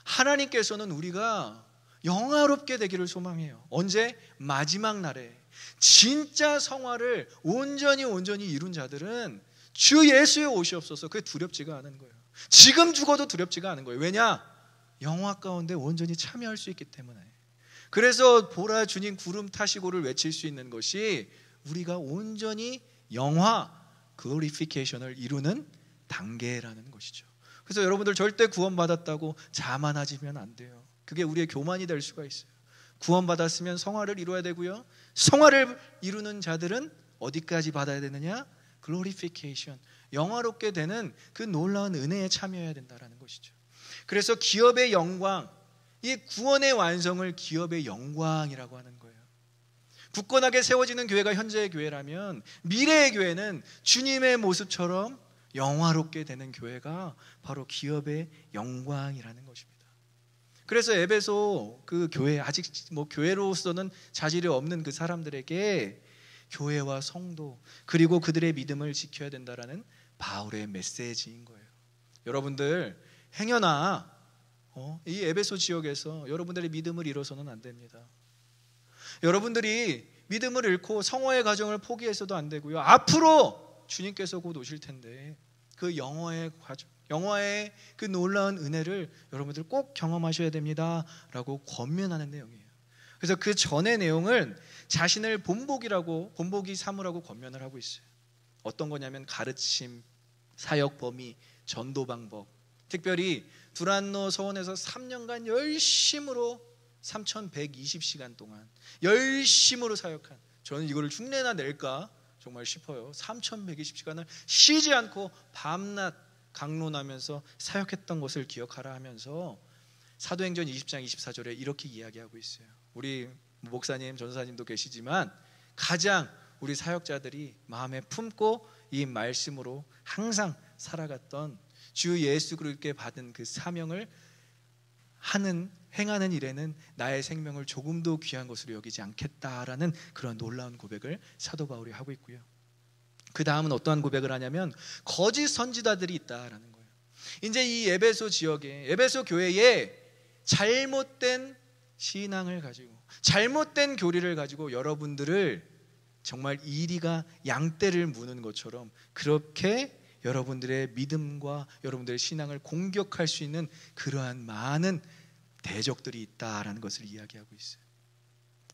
하나님께서는 우리가 영화롭게 되기를 소망해요. 언제? 마지막 날에. 진짜 성화를 온전히 이룬 자들은 주 예수의 옷이 없어서 그게 두렵지가 않은 거예요. 지금 죽어도 두렵지가 않은 거예요. 왜냐? 영화 가운데 온전히 참여할 수 있기 때문에. 그래서 보라 주님 구름 타시고를 외칠 수 있는 것이 우리가 온전히 영화, 글로리피케이션을 이루는 단계라는 것이죠. 그래서 여러분들 절대 구원받았다고 자만하지면 안 돼요. 그게 우리의 교만이 될 수가 있어요. 구원받았으면 성화를 이루어야 되고요. 성화를 이루는 자들은 어디까지 받아야 되느냐? 글로리피케이션, 영화롭게 되는 그 놀라운 은혜에 참여해야 된다는 것이죠. 그래서 기업의 영광, 이 구원의 완성을 기업의 영광이라고 하는 거예요. 굳건하게 세워지는 교회가 현재의 교회라면 미래의 교회는 주님의 모습처럼 영화롭게 되는 교회가 바로 기업의 영광이라는 것입니다. 그래서 에베소 그 교회, 아직 교회로서는 자질이 없는 그 사람들에게 교회와 성도 그리고 그들의 믿음을 지켜야 된다라는 바울의 메시지인 거예요. 여러분들 행여나 이 에베소 지역에서 여러분들의 믿음을 잃어서는 안 됩니다. 여러분들이 믿음을 잃고 성화의 과정을 포기해서도 안 되고요. 앞으로 주님께서 곧 오실 텐데 그 영화의 과정, 영화의 그 놀라운 은혜를 여러분들 꼭 경험하셔야 됩니다 라고 권면하는 내용이에요. 그래서 그 전의 내용은 자신을 본보기 삼으라고 권면을 하고 있어요. 어떤 거냐면 가르침, 사역 범위, 전도 방법. 특별히 두란노 서원에서 3년간 열심으로 3,120시간 동안 열심으로 사역한, 저는 이거를 흉내나 낼까 정말 싶어요. 3,120시간을 쉬지 않고 밤낮 강론하면서 사역했던 것을 기억하라 하면서 사도행전 20장 24절에 이렇게 이야기하고 있어요. 우리 목사님, 전사님도 계시지만 가장 우리 사역자들이 마음에 품고 이 말씀으로 항상 살아갔던 주 예수 그리스도께 받은 그 사명을 행하는 일에는 나의 생명을 조금도 귀한 것으로 여기지 않겠다라는 그런 놀라운 고백을 사도 바울이 하고 있고요. 그 다음은 어떠한 고백을 하냐면 거짓 선지자들이 있다라는 거예요. 이제 이 에베소 지역에, 에베소 교회에 잘못된 신앙을 가지고, 잘못된 교리를 가지고 여러분들을 정말 이리가 양떼를 무는 것처럼 그렇게 여러분들의 믿음과 여러분들의 신앙을 공격할 수 있는 그러한 많은 대적들이 있다라는 것을 이야기하고 있어요.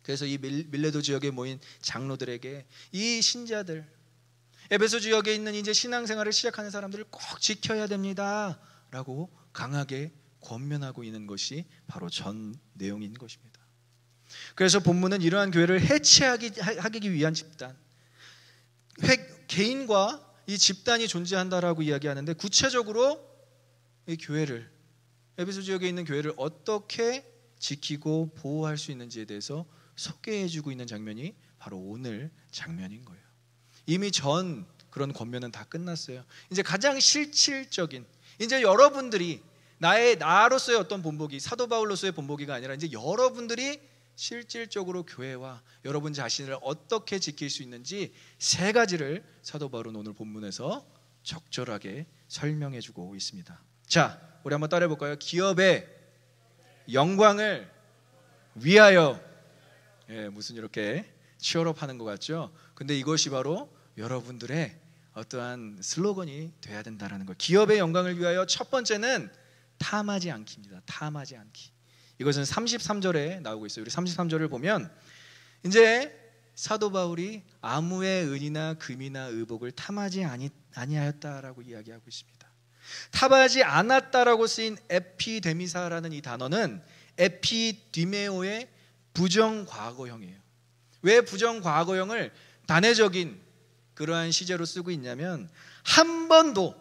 그래서 이 밀레도 지역에 모인 장로들에게 이 신자들, 에베소 지역에 있는 이제 신앙생활을 시작하는 사람들을 꼭 지켜야 됩니다 라고 강하게 권면하고 있는 것이 바로 전 내용인 것입니다. 그래서 본문은 이러한 교회를 해체하기 위한 집단, 개인과 이 집단이 존재한다라고 이야기하는데, 구체적으로 이 교회를, 에베소 지역에 있는 교회를 어떻게 지키고 보호할 수 있는지에 대해서 소개해주고 있는 장면이 바로 오늘 장면인 거예요. 이미 전 그런 권면은 다 끝났어요. 이제 가장 실질적인, 이제 여러분들이 나로서의 어떤 본보기, 사도 바울로서의 본보기가 아니라 이제 여러분들이 실질적으로 교회와 여러분 자신을 어떻게 지킬 수 있는지 세 가지를 사도 바울은 오늘 본문에서 적절하게 설명해주고 있습니다. 자, 우리 한번 따라해 볼까요? 기업의 영광을 위하여. 무슨 이렇게 치열업하는 것 같죠? 근데 이것이 바로 여러분들의 어떠한 슬로건이 돼야 된다는 거예요. 기업의 영광을 위하여 첫 번째는 탐하지 않기입니다. 탐하지 않기. 이것은 33절에 나오고 있어요. 우리 33절을 보면 이제 사도 바울이 아무의 은이나 금이나 의복을 탐하지 아니하였다라고 이야기하고 있습니다. 탐하지 않았다라고 쓰인 에피데미사라는 이 단어는 에피디메오의 부정과거형이에요. 왜 부정과거형을 단회적인 그러한 시제로 쓰고 있냐면, 한 번도,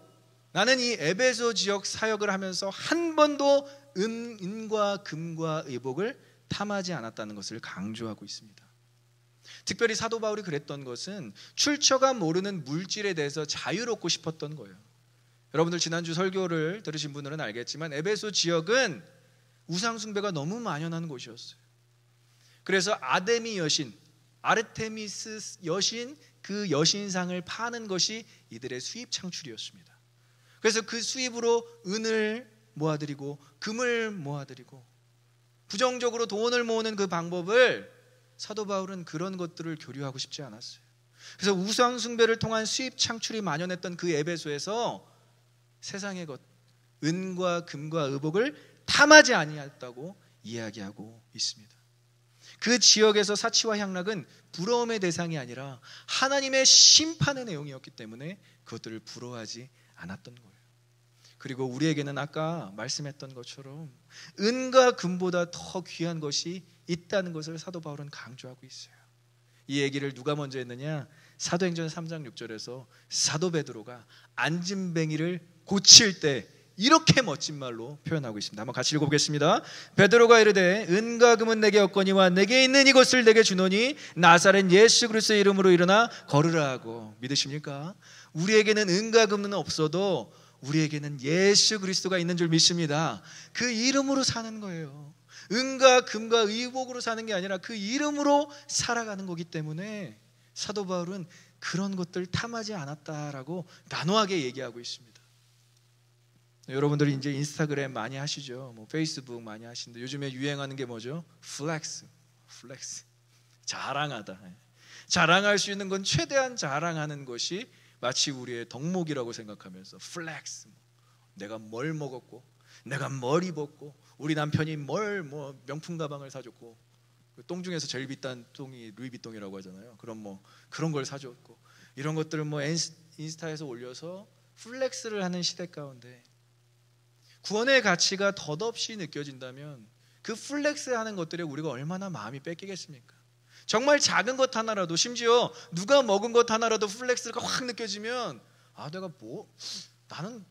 나는 이 에베소 지역 사역을 하면서 한 번도 은과 금과 의복을 탐하지 않았다는 것을 강조하고 있습니다. 특별히 사도 바울이 그랬던 것은 출처가 모르는 물질에 대해서 자유롭고 싶었던 거예요. 여러분들 지난주 설교를 들으신 분들은 알겠지만 에베소 지역은 우상 숭배가 너무 만연한 곳이었어요. 그래서 아데미 여신, 아르테미스 여신, 그 여신상을 파는 것이 이들의 수입 창출이었습니다. 그래서 그 수입으로 은을 모아드리고 금을 모아드리고 부정적으로 돈을 모으는 그 방법을 사도 바울은 그런 것들을 교류하고 싶지 않았어요. 그래서 우상 숭배를 통한 수입 창출이 만연했던 그 에베소에서 세상의 것, 은과 금과 의복을 탐하지 아니했다고 이야기하고 있습니다. 그 지역에서 사치와 향락은 부러움의 대상이 아니라 하나님의 심판의 내용이었기 때문에 그것들을 부러워하지 않았던 거예요. 그리고 우리에게는 아까 말씀했던 것처럼 은과 금보다 더 귀한 것이 있다는 것을 사도 바울은 강조하고 있어요. 이 얘기를 누가 먼저 했느냐? 사도행전 3장 6절에서 사도 베드로가 안진뱅이를 고칠 때 이렇게 멋진 말로 표현하고 있습니다. 한번 같이 읽어보겠습니다. 베드로가 이르되 은과 금은 내게 없거니와 내게 있는 이것을 내게 주노니 나사렛 예수 그리스도의 이름으로 일어나 걸으라 하고. 믿으십니까? 우리에게는 은과 금은 없어도 우리에게는 예수 그리스도가 있는 줄 믿습니다. 그 이름으로 사는 거예요. 은과 금과 의복으로 사는 게 아니라 그 이름으로 살아가는 거기 때문에 사도 바울은 그런 것들 탐하지 않았다라고 단호하게 얘기하고 있습니다. 여러분들이 이제 인스타그램 많이 하시죠. 뭐 페이스북 많이 하시는데 요즘에 유행하는 게 뭐죠? 플렉스. 자랑하다. 자랑할 수 있는 건 최대한 자랑하는 것이 마치 우리의 덕목이라고 생각하면서 플렉스. 내가 뭘 먹었고, 내가 뭘 입었고, 우리 남편이 뭘 명품 가방을 사줬고, 그 똥 중에서 제일 비싼 똥이 루이비통이라고 하잖아요. 그럼 뭐 그런 걸 사줬고, 이런 것들을 뭐 인스타에서 올려서 플렉스를 하는 시대 가운데 구원의 가치가 덧없이 느껴진다면 그 플렉스하는 것들에 우리가 얼마나 마음이 뺏기겠습니까? 정말 작은 것 하나라도, 심지어 누가 먹은 것 하나라도 플렉스가 확 느껴지면 나는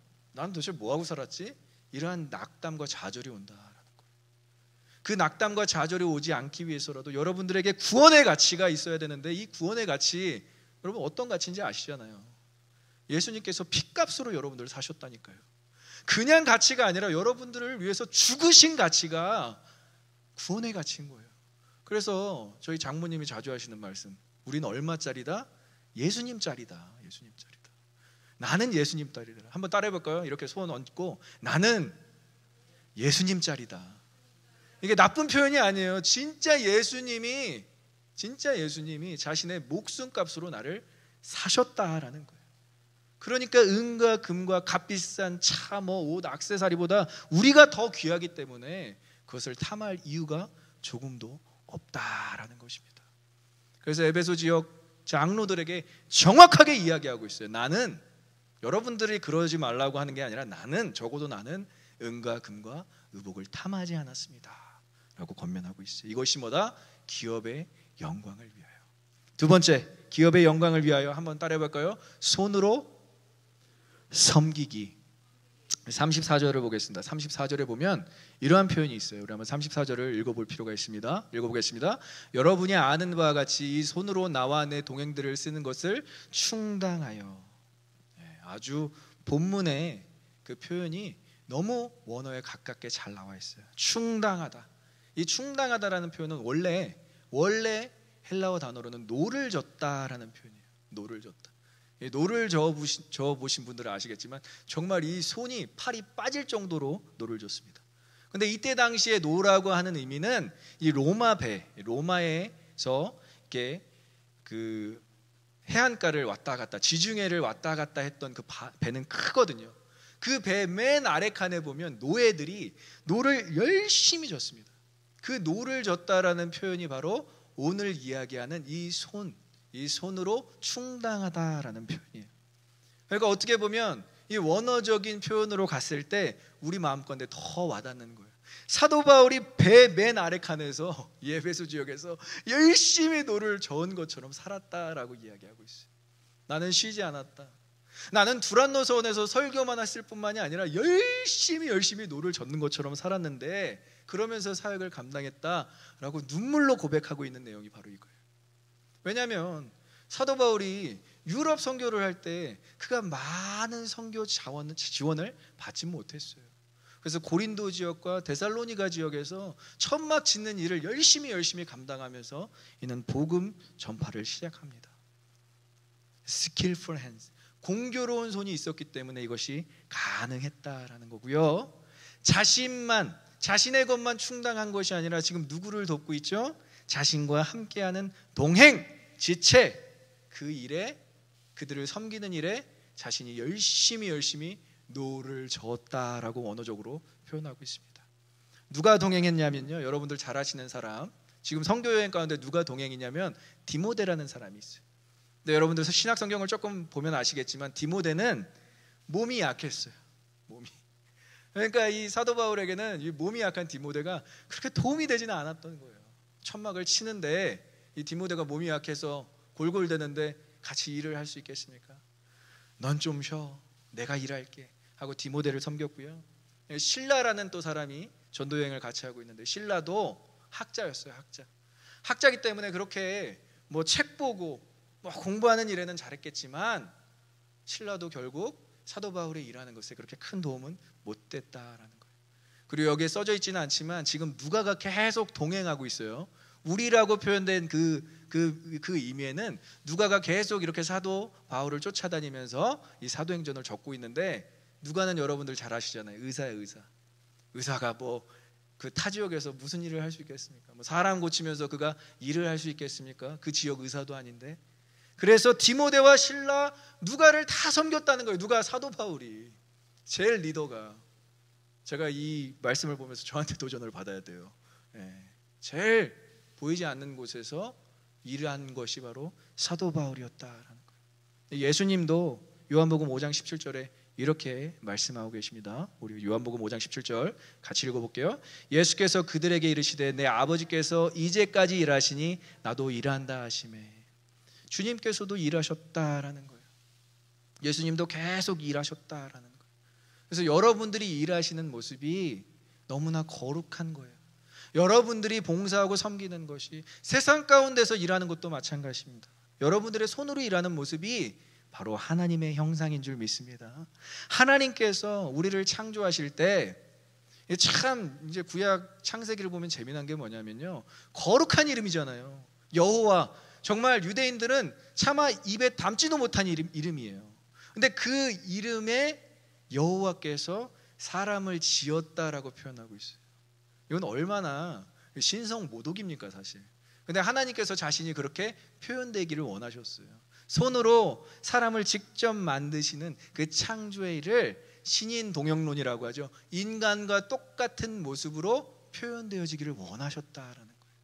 도대체 뭐하고 살았지? 이러한 낙담과 좌절이 온다라는 거예요. 그 낙담과 좌절이 오지 않기 위해서라도 여러분들에게 구원의 가치가 있어야 되는데, 이 구원의 가치, 여러분 어떤 가치인지 아시잖아요. 예수님께서 핏값으로 여러분들을 사셨다니까요. 그냥 가치가 아니라 여러분들을 위해서 죽으신 가치가 구원의 가치인 거예요. 그래서 저희 장모님이 자주 하시는 말씀, 우리는 얼마짜리다? 예수님짜리다. 예수님짜리다. 나는 예수님짜리다. 한번 따라해볼까요? 이렇게 손 얹고, 나는 예수님짜리다. 이게 나쁜 표현이 아니에요. 진짜 예수님이 자신의 목숨값으로 나를 사셨다라는 거예요. 그러니까 은과 금과 값비싼 차, 옷, 액세서리보다 우리가 더 귀하기 때문에 그것을 탐할 이유가 조금도 없다라는 것입니다. 그래서 에베소 지역 장로들에게 정확하게 이야기하고 있어요. 나는, 여러분들이 그러지 말라고 하는 게 아니라 적어도 나는 은과 금과 의복을 탐하지 않았습니다 라고 권면하고 있어요. 이것이 뭐다? 기업의 영광을 위하여. 두 번째, 기업의 영광을 위하여 한번 따라해볼까요? 손으로 섬기기. 34절을 보겠습니다. 34절에 보면 이러한 표현이 있어요. 우리 한번 34절을 읽어볼 필요가 있습니다. 읽어보겠습니다. 여러분이 아는 바와 같이 이 손으로 나와 내 동행들을 쓰는 것을 충당하여. 아주 본문에 그 표현이 너무 원어에 가깝게 잘 나와 있어요. 충당하다. 이 충당하다라는 표현은 원래 헬라어 단어로는 노를 졌다라는 표현이에요. 노를 졌다. 노를 저어보신 분들은 아시겠지만 정말 이 손이 팔이 빠질 정도로 노를 졌습니다. 근데 이때 당시에 노라고 하는 의미는 이 로마에서 이렇게 그 해안가를 왔다 갔다, 지중해를 왔다 갔다 했던 그 배는 크거든요. 그 배 맨 아래 칸에 보면 노예들이 노를 열심히 졌습니다. 그 노를 졌다라는 표현이 바로 오늘 이야기하는 이 손으로 충당하다라는 표현이에요. 그러니까 어떻게 보면 이 원어적인 표현으로 갔을 때 우리 마음건데 더 와닿는 거예요. 사도 바울이 배 맨 아래 칸에서 이 에베소 지역에서 열심히 노를 저은 것처럼 살았다라고 이야기하고 있어요. 나는 쉬지 않았다. 나는 두란노서원에서 설교만 했을 뿐만이 아니라 열심히 노를 젓는 것처럼 살았는데, 그러면서 사역을 감당했다라고 눈물로 고백하고 있는 내용이 바로 이거예요. 왜냐하면 사도 바울이 유럽 선교를 할 때 그가 많은 선교 지원을 받지 못했어요. 그래서 고린도 지역과 데살로니가 지역에서 천막 짓는 일을 열심히 감당하면서 이는 복음 전파를 시작합니다. skillful hands, 공교로운 손이 있었기 때문에 이것이 가능했다라는 거고요. 자신의 것만 충당한 것이 아니라 지금 누구를 돕고 있죠? 자신과 함께하는 동행, 지체, 그 일에, 그들을 섬기는 일에 자신이 열심히 노를 저었다라고 원어적으로 표현하고 있습니다. 누가 동행했냐면요, 여러분들 잘 아시는 사람, 지금 선교여행 가운데 누가 동행이냐면 디모데라는 사람이 있어요. 근데 여러분들 신약 성경을 조금 보면 아시겠지만 디모데는 몸이 약했어요. 그러니까 이 사도 바울에게는 이 몸이 약한 디모데가 그렇게 도움이 되지는 않았던 거예요. 천막을 치는데 이 디모데가 몸이 약해서 골골대는데 같이 일을 할 수 있겠습니까? 넌 좀 쉬어, 내가 일할게 하고 디모데를 섬겼고요. 실라라는 또 사람이 전도여행을 같이 하고 있는데, 실라도 학자였어요. 학자이기 때문에 그렇게 뭐 책 보고 공부하는 일에는 잘했겠지만 실라도 결국 사도 바울이 일하는 것에 그렇게 큰 도움은 못 됐다라는 거예요. 그리고 여기에 써져 있지는 않지만 지금 누가가 계속 동행하고 있어요. 우리라고 표현된 그 의미에는 누가가 계속 이렇게 사도 바울을 쫓아다니면서 이 사도행전을 적고 있는데, 누가는 여러분들 잘 아시잖아요. 의사가 뭐 그 타 지역에서 무슨 일을 할 수 있겠습니까? 뭐 사람 고치면서 그가 일을 할 수 있겠습니까? 그 지역 의사도 아닌데. 그래서 디모데와 실라, 누가를 다 섬겼다는 거예요. 누가? 사도 바울이. 제일 리더가. 제가 이 말씀을 보면서 저한테 도전을 받아야 돼요. 제일 보이지 않는 곳에서 일한 것이 바로 사도 바울이었다라는 거예요. 예수님도 요한복음 5장 17절에 이렇게 말씀하고 계십니다. 우리 요한복음 5장 17절 같이 읽어볼게요. 예수께서 그들에게 이르시되 내 아버지께서 이제까지 일하시니 나도 일한다 하시매. 주님께서도 일하셨다라는 거예요. 예수님도 계속 일하셨다라는 거예요. 그래서 여러분들이 일하시는 모습이 너무나 거룩한 거예요. 여러분들이 봉사하고 섬기는 것이 세상 가운데서 일하는 것도 마찬가지입니다. 여러분들의 손으로 일하는 모습이 바로 하나님의 형상인 줄 믿습니다. 하나님께서 우리를 창조하실 때 참 이제 구약 창세기를 보면 재미난 게 뭐냐면요, 거룩한 이름이잖아요. 여호와, 정말 유대인들은 차마 입에 담지도 못한 이름이에요. 근데 그 이름에 여호와께서 사람을 지었다라고 표현하고 있어요. 이건 얼마나 신성모독입니까 사실. 근데 하나님께서 자신이 그렇게 표현되기를 원하셨어요. 손으로 사람을 직접 만드시는 그 창조의 일을 신인동역론이라고 하죠. 인간과 똑같은 모습으로 표현되어지기를 원하셨다라는 거예요.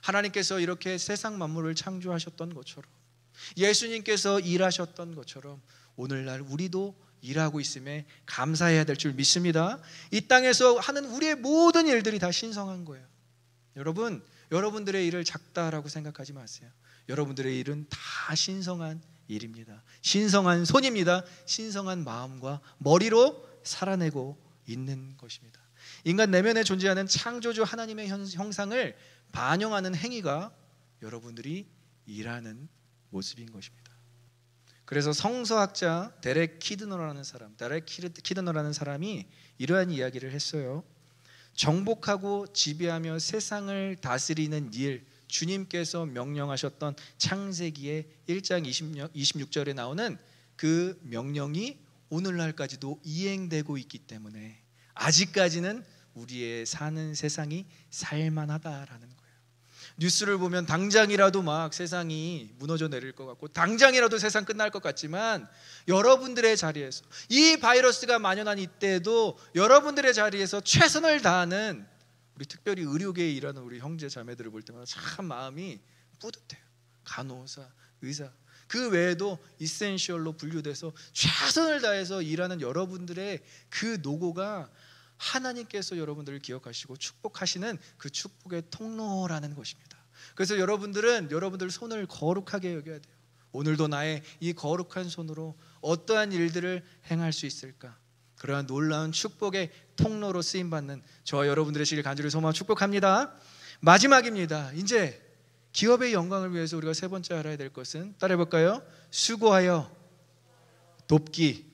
하나님께서 이렇게 세상 만물을 창조하셨던 것처럼, 예수님께서 일하셨던 것처럼 오늘날 우리도 일하고 있음에 감사해야 될 줄 믿습니다. 이 땅에서 하는 우리의 모든 일들이 다 신성한 거예요. 여러분, 여러분들의 일을 작다라고 생각하지 마세요. 여러분들의 일은 다 신성한 일입니다. 신성한 손입니다. 신성한 마음과 머리로 살아내고 있는 것입니다. 인간 내면에 존재하는 창조주 하나님의 형상을 반영하는 행위가 여러분들이 일하는 모습인 것입니다. 그래서 성서학자 데렉 키드너라는 사람이 이러한 이야기를 했어요. 정복하고 지배하며 세상을 다스리는 일, 주님께서 명령하셨던 창세기의 1장 26절에 나오는 그 명령이 오늘날까지도 이행되고 있기 때문에 아직까지는 우리의 사는 세상이 살만하다라는 거예요. 뉴스를 보면 당장이라도 막 세상이 무너져 내릴 것 같고 당장이라도 세상 끝날 것 같지만 여러분들의 자리에서, 이 바이러스가 만연한 이때에도 여러분들의 자리에서 최선을 다하는, 우리 특별히 의료계에 일하는 우리 형제 자매들을 볼 때마다 참 마음이 뿌듯해요. 간호사, 의사, 그 외에도 이센셜로 분류돼서 최선을 다해서 일하는 여러분들의 그 노고가 하나님께서 여러분들을 기억하시고 축복하시는 그 축복의 통로라는 것입니다. 그래서 여러분들은 여러분들 손을 거룩하게 여겨야 돼요. 오늘도 나의 이 거룩한 손으로 어떠한 일들을 행할 수 있을까? 그러한 놀라운 축복의 통로로 쓰임받는 저와 여러분들의 시길 간절히 소망 축복합니다. 마지막입니다. 이제 기업의 영광을 위해서 우리가 세 번째 알아야 될 것은, 따라해볼까요? 수고하여 돕기.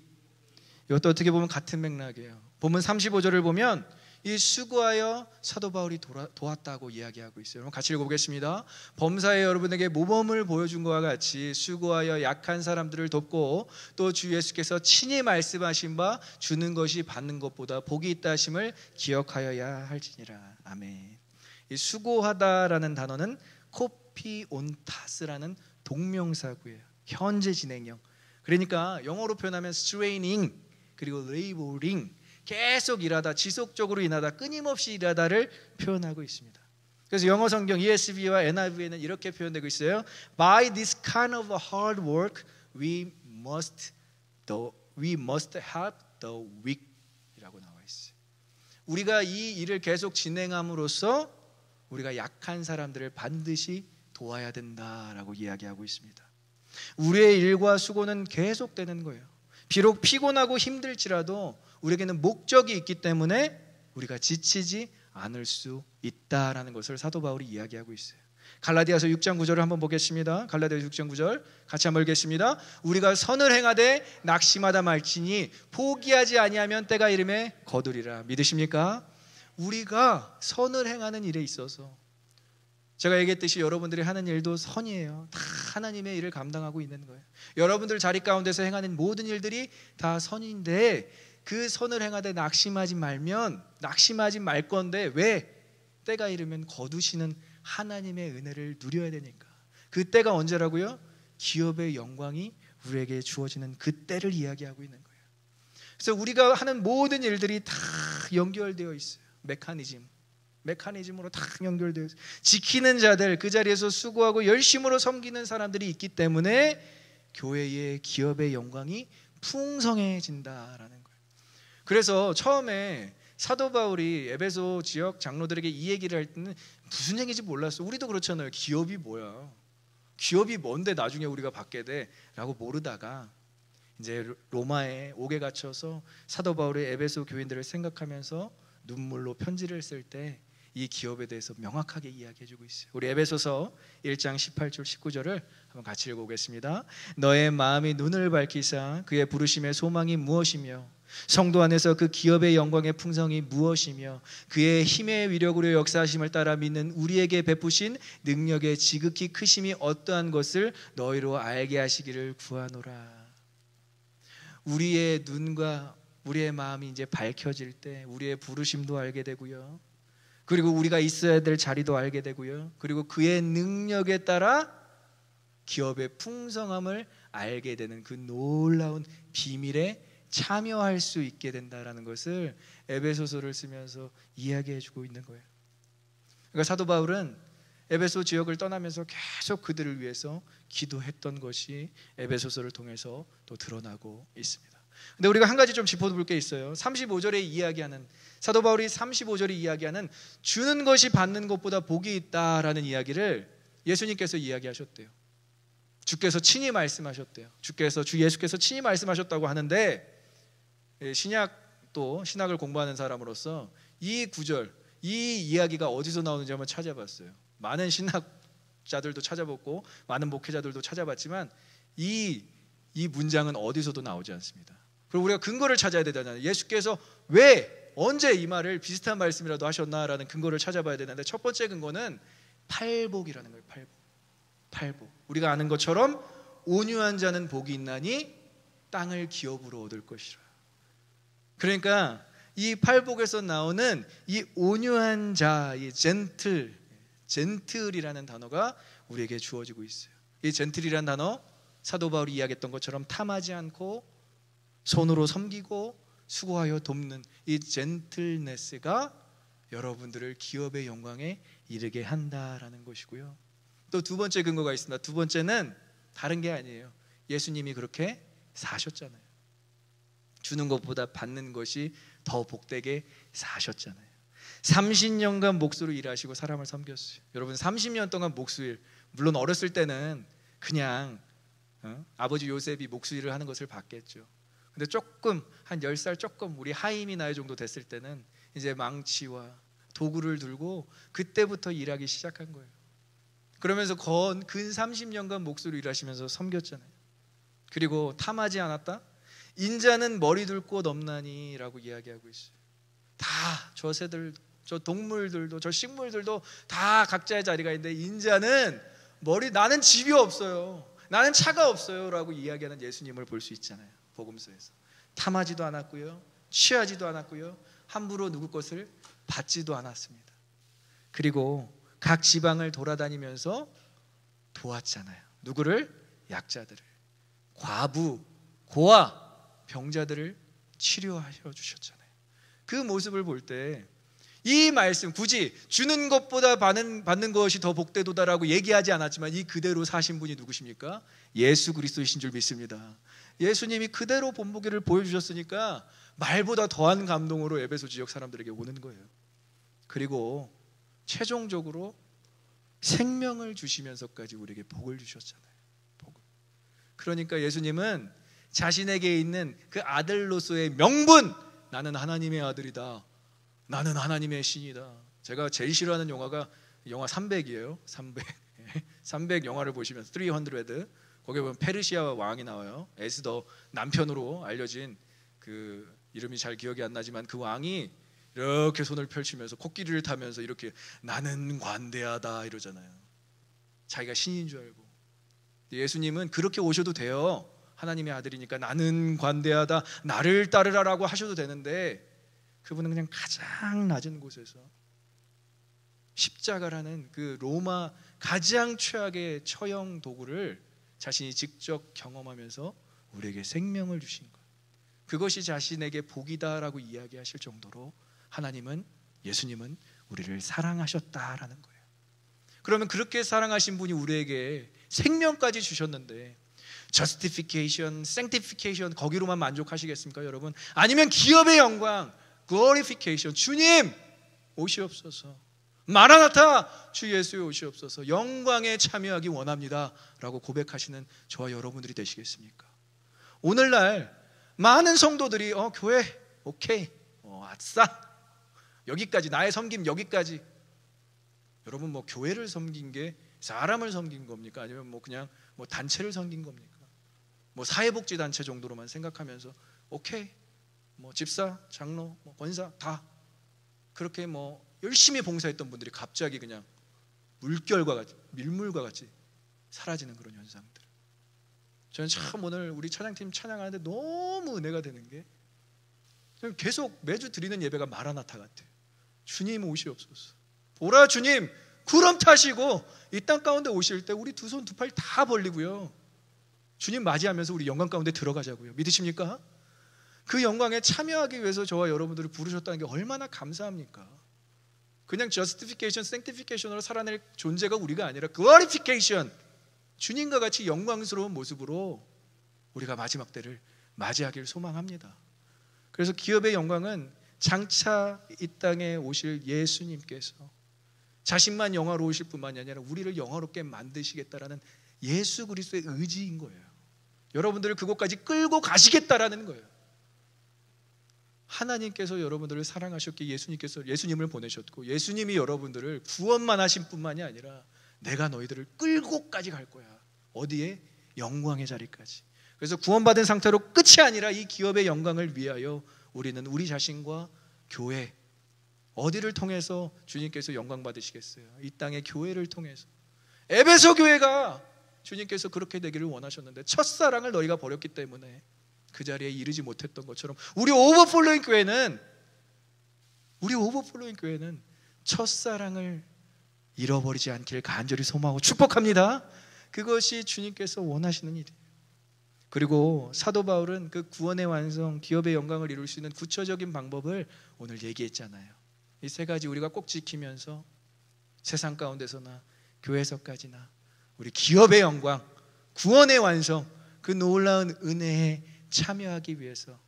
이것도 어떻게 보면 같은 맥락이에요. 본문 35절을 보면 이 수고하여 사도 바울이 도왔다고 이야기하고 있어요. 여러분 같이 읽어보겠습니다. 범사에 여러분에게 모범을 보여준 것과 같이 수고하여 약한 사람들을 돕고 또 주 예수께서 친히 말씀하신 바 주는 것이 받는 것보다 복이 있다 하심을 기억하여야 할지니라. 아멘. 이 수고하다라는 단어는 코피온타스라는 동명사구예요. 현재 진행형. 그러니까 영어로 표현하면 straining 그리고 laboring, 계속 일하다, 지속적으로 일하다, 끊임없이 일하다를 표현하고 있습니다. 그래서 영어 성경 ESV와 NIV에는 이렇게 표현되고 있어요. By this kind of hard work, we must help the weak이라고 나와 있어요. 우리가 이 일을 계속 진행함으로써 우리가 약한 사람들을 반드시 도와야 된다라고 이야기하고 있습니다. 우리의 일과 수고는 계속되는 거예요. 비록 피곤하고 힘들지라도 우리에게는 목적이 있기 때문에 우리가 지치지 않을 수 있다라는 것을 사도 바울이 이야기하고 있어요. 갈라디아서 6장 9절을 한번 보겠습니다. 갈라디아서 6장 9절 같이 한번 읽겠습니다. 우리가 선을 행하되 낙심하다 말지니 포기하지 아니하면 때가 이름에 거두리라. 믿으십니까? 우리가 선을 행하는 일에 있어서, 제가 얘기했듯이 여러분들이 하는 일도 선이에요. 다 하나님의 일을 감당하고 있는 거예요. 여러분들 자리 가운데서 행하는 모든 일들이 다 선인데 그 선을 행하되 낙심하지 말 건데, 왜? 때가 이르면 거두시는 하나님의 은혜를 누려야 되니까. 그 때가 언제라고요? 기업의 영광이 우리에게 주어지는 그 때를 이야기하고 있는 거예요. 그래서 우리가 하는 모든 일들이 다 연결되어 있어요. 메커니즘으로 다 연결되어 있어요. 지키는 자들, 그 자리에서 수고하고 열심으로 섬기는 사람들이 있기 때문에 교회의 기업의 영광이 풍성해진다라는 거예요. 그래서 처음에 사도 바울이 에베소 지역 장로들에게 이 얘기를 할 때는 무슨 얘기인지 몰랐어. 우리도 그렇잖아요. 기업이 뭐야? 기업이 뭔데 나중에 우리가 받게 돼? 라고 모르다가 이제 로마에 옥에 갇혀서 사도 바울이 에베소 교인들을 생각하면서 눈물로 편지를 쓸 때 이 기업에 대해서 명확하게 이야기해주고 있어요. 우리 에베소서 1장 18절 19절을 한번 같이 읽어보겠습니다. 너의 마음이 눈을 밝히사 그의 부르심의 소망이 무엇이며 성도 안에서 그 기업의 영광의 풍성이 무엇이며 그의 힘의 위력으로 역사하심을 따라 믿는 우리에게 베푸신 능력의 지극히 크심이 어떠한 것을 너희로 알게 하시기를 구하노라. 우리의 눈과 우리의 마음이 이제 밝혀질 때 우리의 부르심도 알게 되고요. 그리고 우리가 있어야 될 자리도 알게 되고요. 그리고 그의 능력에 따라 기업의 풍성함을 알게 되는 그 놀라운 비밀에 참여할 수 있게 된다라는 것을 에베소서를 쓰면서 이야기해주고 있는 거예요. 그러니까 사도 바울은 에베소 지역을 떠나면서 계속 그들을 위해서 기도했던 것이 에베소서를 통해서 또 드러나고 있습니다. 근데 우리가 한 가지 좀 짚어볼 게 있어요. 35절에 이야기하는, 사도 바울이 35절에 이야기하는 주는 것이 받는 것보다 복이 있다라는 이야기를 예수님께서 이야기하셨대요. 주께서 친히 말씀하셨대요. 주 예수께서 친히 말씀하셨다고 하는데, 신학을 공부하는 사람으로서 이 구절, 이 이야기가 어디서 나오는지 한번 찾아봤어요. 많은 신학자들도 찾아봤고 많은 목회자들도 찾아봤지만 이 문장은 어디서도 나오지 않습니다. 그리고 우리가 근거를 찾아야 되잖아요. 예수께서 왜, 언제 이 말을 비슷한 말씀이라도 하셨나라는 근거를 찾아봐야 되는데, 첫 번째 근거는 팔복이라는 거예요. 팔복. 우리가 아는 것처럼 온유한 자는 복이 있나니 땅을 기업으로 얻을 것이라. 그러니까 이 팔복에서 나오는 이 온유한 자, 이 젠틀이라는 단어가 우리에게 주어지고 있어요. 이 젠틀이라는 단어, 사도 바울이 이야기했던 것처럼 탐하지 않고 손으로 섬기고 수고하여 돕는 이 젠틀네스가 여러분들을 기업의 영광에 이르게 한다라는 것이고요. 또 두 번째 근거가 있습니다. 두 번째는 다른 게 아니에요. 예수님이 그렇게 사셨잖아요. 주는 것보다 받는 것이 더 복되게 사셨잖아요. 30년간 목수로 일하시고 사람을 섬겼어요. 여러분 30년 동안 목수일, 물론 어렸을 때는 그냥 아버지 요셉이 목수 일을 하는 것을 봤겠죠. 근데 조금 한 10살 조금 우리 하임이 나이 정도 됐을 때는 이제 망치와 도구를 들고 그때부터 일하기 시작한 거예요. 그러면서 근 30년간 목수로 일하시면서 섬겼잖아요. 그리고 탐하지 않았다? 인자는 머리 둘 곳 없나니 라고 이야기하고 있어요. 다 저 새들, 저 동물들도, 저 식물들도 다 각자의 자리가 있는데 인자는 나는 집이 없어요, 나는 차가 없어요 라고 이야기하는 예수님을 볼 수 있잖아요. 복음서에서 탐하지도 않았고요, 취하지도 않았고요, 함부로 누구 것을 받지도 않았습니다. 그리고 각 지방을 돌아다니면서 도왔잖아요. 누구를? 약자들을, 과부, 고아, 병자들을 치료하여 주셨잖아요. 그 모습을 볼 때 이 말씀, 굳이 주는 것보다 받는 것이 더 복되도다라고 얘기하지 않았지만 이 그대로 사신 분이 누구십니까? 예수 그리스도이신 줄 믿습니다. 예수님이 그대로 본보기를 보여주셨으니까 말보다 더한 감동으로 에베소 지역 사람들에게 오는 거예요. 그리고 최종적으로 생명을 주시면서까지 우리에게 복을 주셨잖아요. 복을. 그러니까 예수님은 자신에게 있는 그 아들로서의 명분, 나는 하나님의 아들이다, 나는 하나님의 신이다. 제가 제일 싫어하는 영화가 영화 300이에요. 300 영화를 보시면 300 거기에 보면 페르시아 왕이 나와요. 에스더 남편으로 알려진, 그 이름이 잘 기억이 안 나지만 그 왕이 이렇게 손을 펼치면서 코끼리를 타면서 이렇게 나는 관대하다 이러잖아요. 자기가 신인 줄 알고. 예수님은 그렇게 오셔도 돼요. 하나님의 아들이니까 나는 관대하다, 나를 따르라라고 하셔도 되는데 그분은 그냥 가장 낮은 곳에서 십자가라는 그 로마 가장 최악의 처형 도구를 자신이 직접 경험하면서 우리에게 생명을 주신 것, 그것이 자신에게 복이다라고 이야기하실 정도로 예수님은 우리를 사랑하셨다라는 거예요. 그러면 그렇게 사랑하신 분이 우리에게 생명까지 주셨는데 justification, sanctification 거기로만 만족하시겠습니까, 여러분? 아니면 기업의 영광, glorification, 주님 오시옵소서, 마라나타 주 예수의 오시옵소서, 영광에 참여하기 원합니다 라고 고백하시는 저와 여러분들이 되시겠습니까? 오늘날 많은 성도들이 교회 오케이, 아싸, 여기까지, 나의 섬김 여기까지. 여러분, 뭐 교회를 섬긴 게 사람을 섬긴 겁니까? 아니면 뭐 그냥 뭐 단체를 섬긴 겁니까? 뭐 사회복지단체 정도로만 생각하면서 오케이, 뭐 집사, 장로, 뭐 권사 다 그렇게 뭐 열심히 봉사했던 분들이 갑자기 그냥 물결과 같이, 밀물과 같이 사라지는 그런 현상들. 저는 참 오늘 우리 찬양팀 찬양하는데 너무 은혜가 되는 게 계속 매주 드리는 예배가 마라나타 같아요. 주님 오시옵소서. 보라 주님 구름 타시고 이 땅 가운데 오실 때 우리 두 손 두 팔 다 벌리고요, 주님 맞이하면서 우리 영광 가운데 들어가자고요. 믿으십니까? 그 영광에 참여하기 위해서 저와 여러분들을 부르셨다는 게 얼마나 감사합니까? 그냥 justification, sanctification으로 살아낼 존재가 우리가 아니라 glorification, 주님과 같이 영광스러운 모습으로 우리가 마지막 때를 맞이하기를 소망합니다. 그래서 기업의 영광은 장차 이 땅에 오실 예수님께서 자신만 영화로우실 뿐만이 아니라 우리를 영화롭게 만드시겠다라는 예수 그리스도의 의지인 거예요. 여러분들을 그곳까지 끌고 가시겠다라는 거예요. 하나님께서 여러분들을 사랑하셨기에 예수님을 보내셨고, 예수님이 여러분들을 구원만 하신 뿐만이 아니라 내가 너희들을 끌고까지 갈 거야. 어디에? 영광의 자리까지. 그래서 구원받은 상태로 끝이 아니라 이 기업의 영광을 위하여 우리는 우리 자신과 교회, 어디를 통해서 주님께서 영광 받으시겠어요? 이 땅의 교회를 통해서. 에베소 교회가 주님께서 그렇게 되기를 원하셨는데 첫사랑을 너희가 버렸기 때문에 그 자리에 이르지 못했던 것처럼 우리 오버플로잉 교회는 첫사랑을 잃어버리지 않기를 간절히 소망하고 축복합니다. 그것이 주님께서 원하시는 일이에요. 그리고 사도 바울은 그 구원의 완성, 기업의 영광을 이룰 수 있는 구체적인 방법을 오늘 얘기했잖아요. 이 세 가지 우리가 꼭 지키면서 세상 가운데서나 교회에서까지나 우리 기업의 영광, 구원의 완성, 그 놀라운 은혜에 참여하기 위해서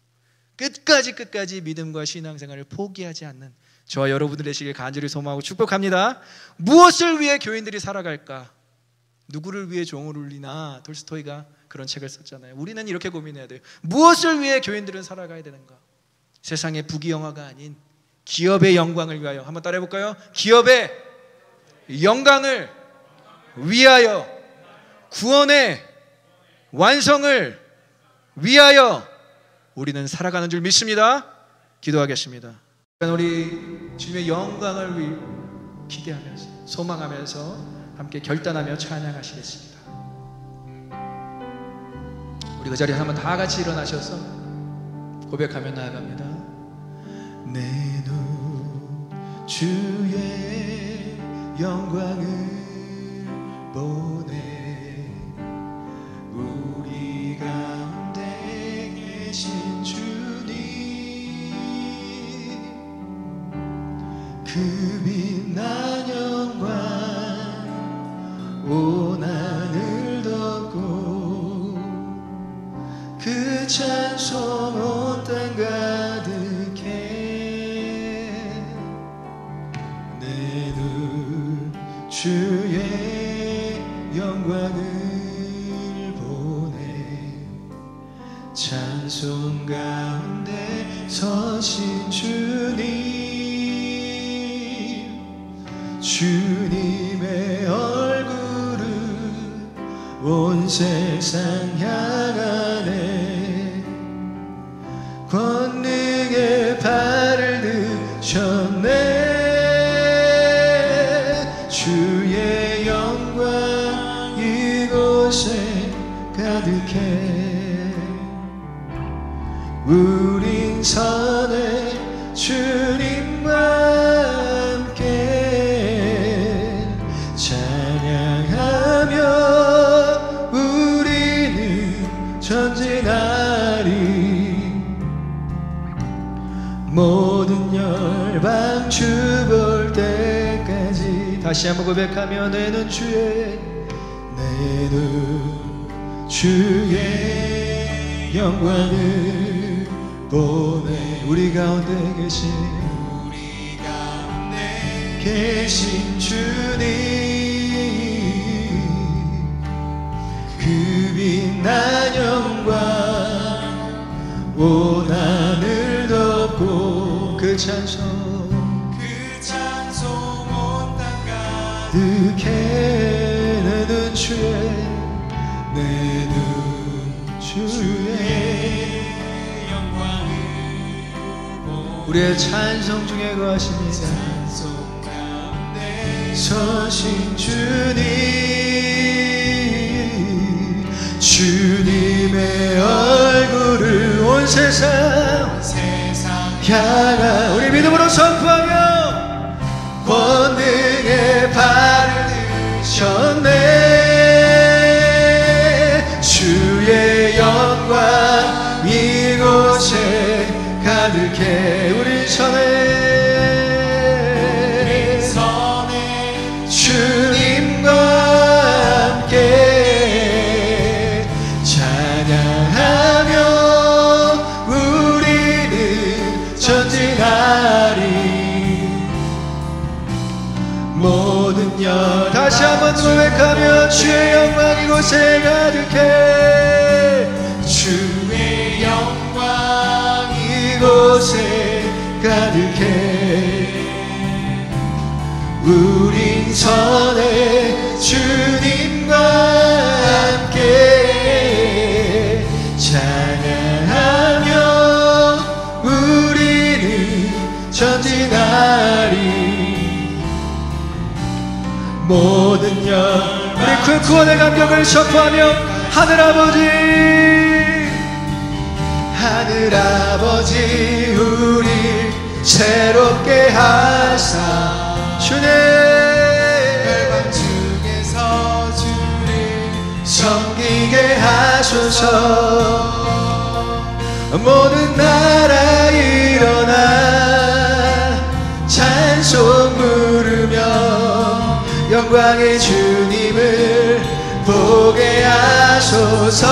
끝까지 믿음과 신앙생활을 포기하지 않는 저와 여러분들 되시길 간절히 소망하고 축복합니다. 무엇을 위해 교인들이 살아갈까? 누구를 위해 종을 울리나? 돌스토이가 그런 책을 썼잖아요. 우리는 이렇게 고민해야 돼요. 무엇을 위해 교인들은 살아가야 되는가? 세상의 부귀영화가 아닌 기업의 영광을 위하여. 한번 따라해 볼까요? 기업의 영광을 위하여, 구원의 완성을 위하여 우리는 살아가는 줄 믿습니다. 기도하겠습니다. 우리 주님의 영광을 기대하면서, 소망하면서 함께 결단하며 찬양하시겠습니다. 우리 그 자리에 한번 다 같이 일어나셔서 고백하며 나아갑니다. 내 눈 주의 영광을 보내, 우리 가운데 계신 주님, 그 빛난 영광 온 하늘 덮고, 그 찬송 온 땅 가득해. 내 눈 주의 영광을 보내, 찬송 가운데 서신 주님의 얼굴을 온 세상 향하네, 권능의 발을 드셨네. 주의 영광 이곳에 가득해, 우린 선해 주님과 함께 찬양하며 우리는 전진하리. 모든 열방 주 볼 때 다시 한번 고백하며 내 눈 주의 영광을 보내. 우리 가운데 계신 주님, 그 빛난 영광 온 하늘 덮고 그 찬송 온 땅 가득해. 내 눈 주의 영광을 우리의 찬송 중에 거하십니다. 서신 주님의 얼굴을 온 세상 향한 우리 믿음으로 선포하며 권능의 발을 드셨네. 주의 영광 이곳에 가득해. 우리 선에 주님과 함께 찬양하며 우리는 전진하리. 모든 열 다시 한번 고백하며 주의 영광 이곳에 가득해. 주의 영광 이곳에 가득해. 우린 선해 주님과 함께 찬양하며 우리는 전진하리. 모든 열 우리 그 구원의 감격을 선포하며 하늘아버지 우리 새롭게 하사. 주님 열방 중에서 주를 섬기게 하소서. 모든 나라 일어나 찬송 부르며 영광의 주님을 보게 하소서.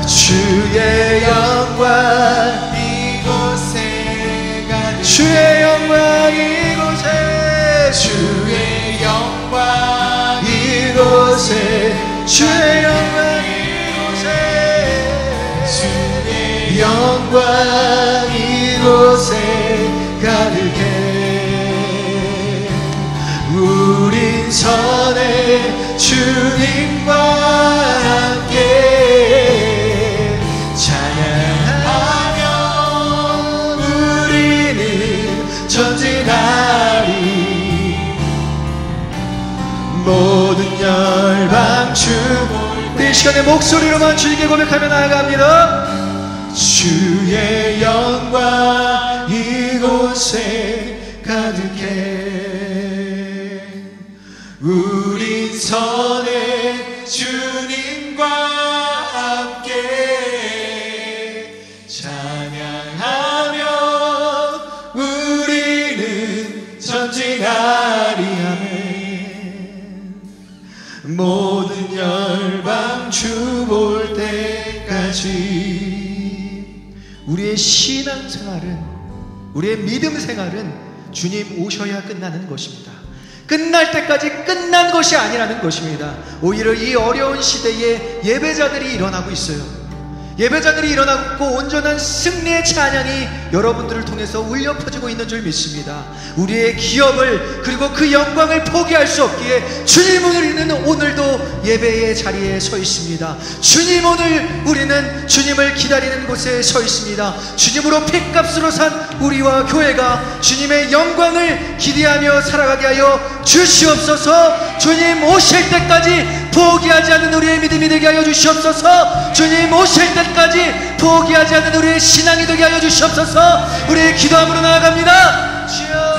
주의 영광 이곳에 가득해. 주의 영광 이곳에 주의 영광 이곳에 주의 영광 이곳에 주의 영광 이곳에 가득해. 우린 선해 주님과 함께 찬양하며 우리는 전진하리. 모든 열방 주볼 이 시간에 목소리로만 주님께 고백하며 나아갑니다. 주의 영광 이곳에 가득해. 우린 선해 주님과 함께 찬양하며 우리는 전진하리. 아멘. 모든 열방 주 볼 때까지 우리의 신앙생활은, 우리의 믿음 생활은 주님 오셔야 끝나는 것입니다. 끝날 때까지 끝난 것이 아니라는 것입니다. 오히려 이 어려운 시대에 예배자들이 일어나고 있어요. 예배자들이 일어나고 온전한 승리의 찬양이 여러분들을 통해서 울려 퍼지고 있는 줄 믿습니다. 우리의 기업을 그리고 그 영광을 포기할 수 없기에 주님 우리는 오늘도 예배의 자리에 서 있습니다. 주님 오늘 우리는 주님을 기다리는 곳에 서 있습니다. 주님으로 핏값으로 산 우리와 교회가 주님의 영광을 기대하며 살아가게 하여 주시옵소서. 주님 오실 때까지 포기하지 않는 우리의 믿음이 되게 하여 주시옵소서. 주님 오실 때까지 포기하지 않는 우리의 신앙이 되게 하여 주시옵소서. 우리의 기도함으로 나아갑니다. 주여.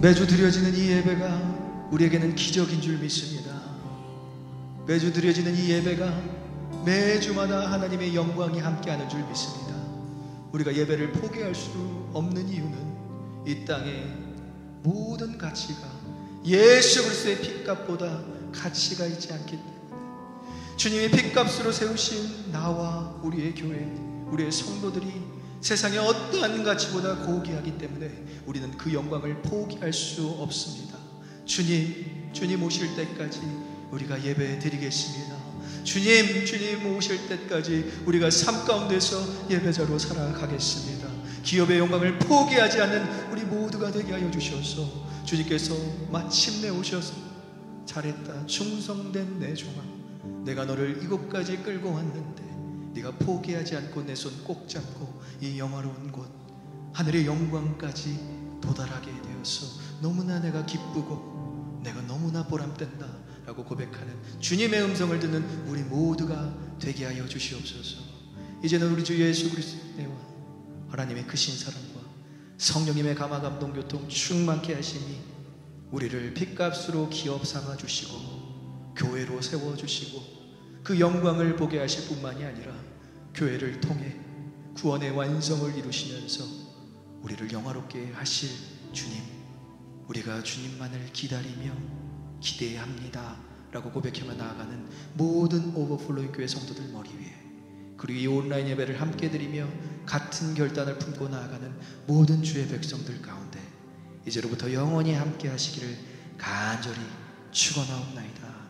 매주 드려지는 이 예배가 우리에게는 기적인 줄 믿습니다. 매주 드려지는 이 예배가 매주마다 하나님의 영광이 함께하는 줄 믿습니다. 우리가 예배를 포기할 수 없는 이유는 이 땅의 모든 가치가 예수 그리스도의 핏값보다 가치가 있지 않기 때문에, 주님이 핏값으로 세우신 나와 우리의 교회, 우리의 성도들이 세상의 어떠한 가치보다 고귀하기 때문에 우리는 그 영광을 포기할 수 없습니다. 주님 오실 때까지 우리가 예배 드리겠습니다. 주님 오실 때까지 우리가 삶 가운데서 예배자로 살아가겠습니다. 기업의 영광을 포기하지 않는 우리 모두가 되게 하여 주셔서, 주님께서 마침내 오셔서 잘했다 충성된 내 종아, 내가 너를 이곳까지 끌고 왔는데 네가 포기하지 않고 내 손 꼭 잡고 이 영화로운 곳 하늘의 영광까지 도달하게 되어서 너무나 내가 기쁘고 내가 너무나 보람된다 라고 고백하는 주님의 음성을 듣는 우리 모두가 되게 하여 주시옵소서. 이제는 우리 주 예수 그리스도와 하나님의 크신 사랑과 성령님의 감화 감동 교통 충만케 하시니 우리를 핏값으로 기업 삼아 주시고 교회로 세워주시고 그 영광을 보게 하실 뿐만이 아니라 교회를 통해 구원의 완성을 이루시면서 우리를 영화롭게 하실 주님, 우리가 주님만을 기다리며 기대합니다 라고 고백하며 나아가는 모든 오버플로잉 교회 성도들 머리 위에, 그리고 이 온라인 예배를 함께 드리며 같은 결단을 품고 나아가는 모든 주의 백성들 가운데 이제로부터 영원히 함께 하시기를 간절히 축원하옵나이다.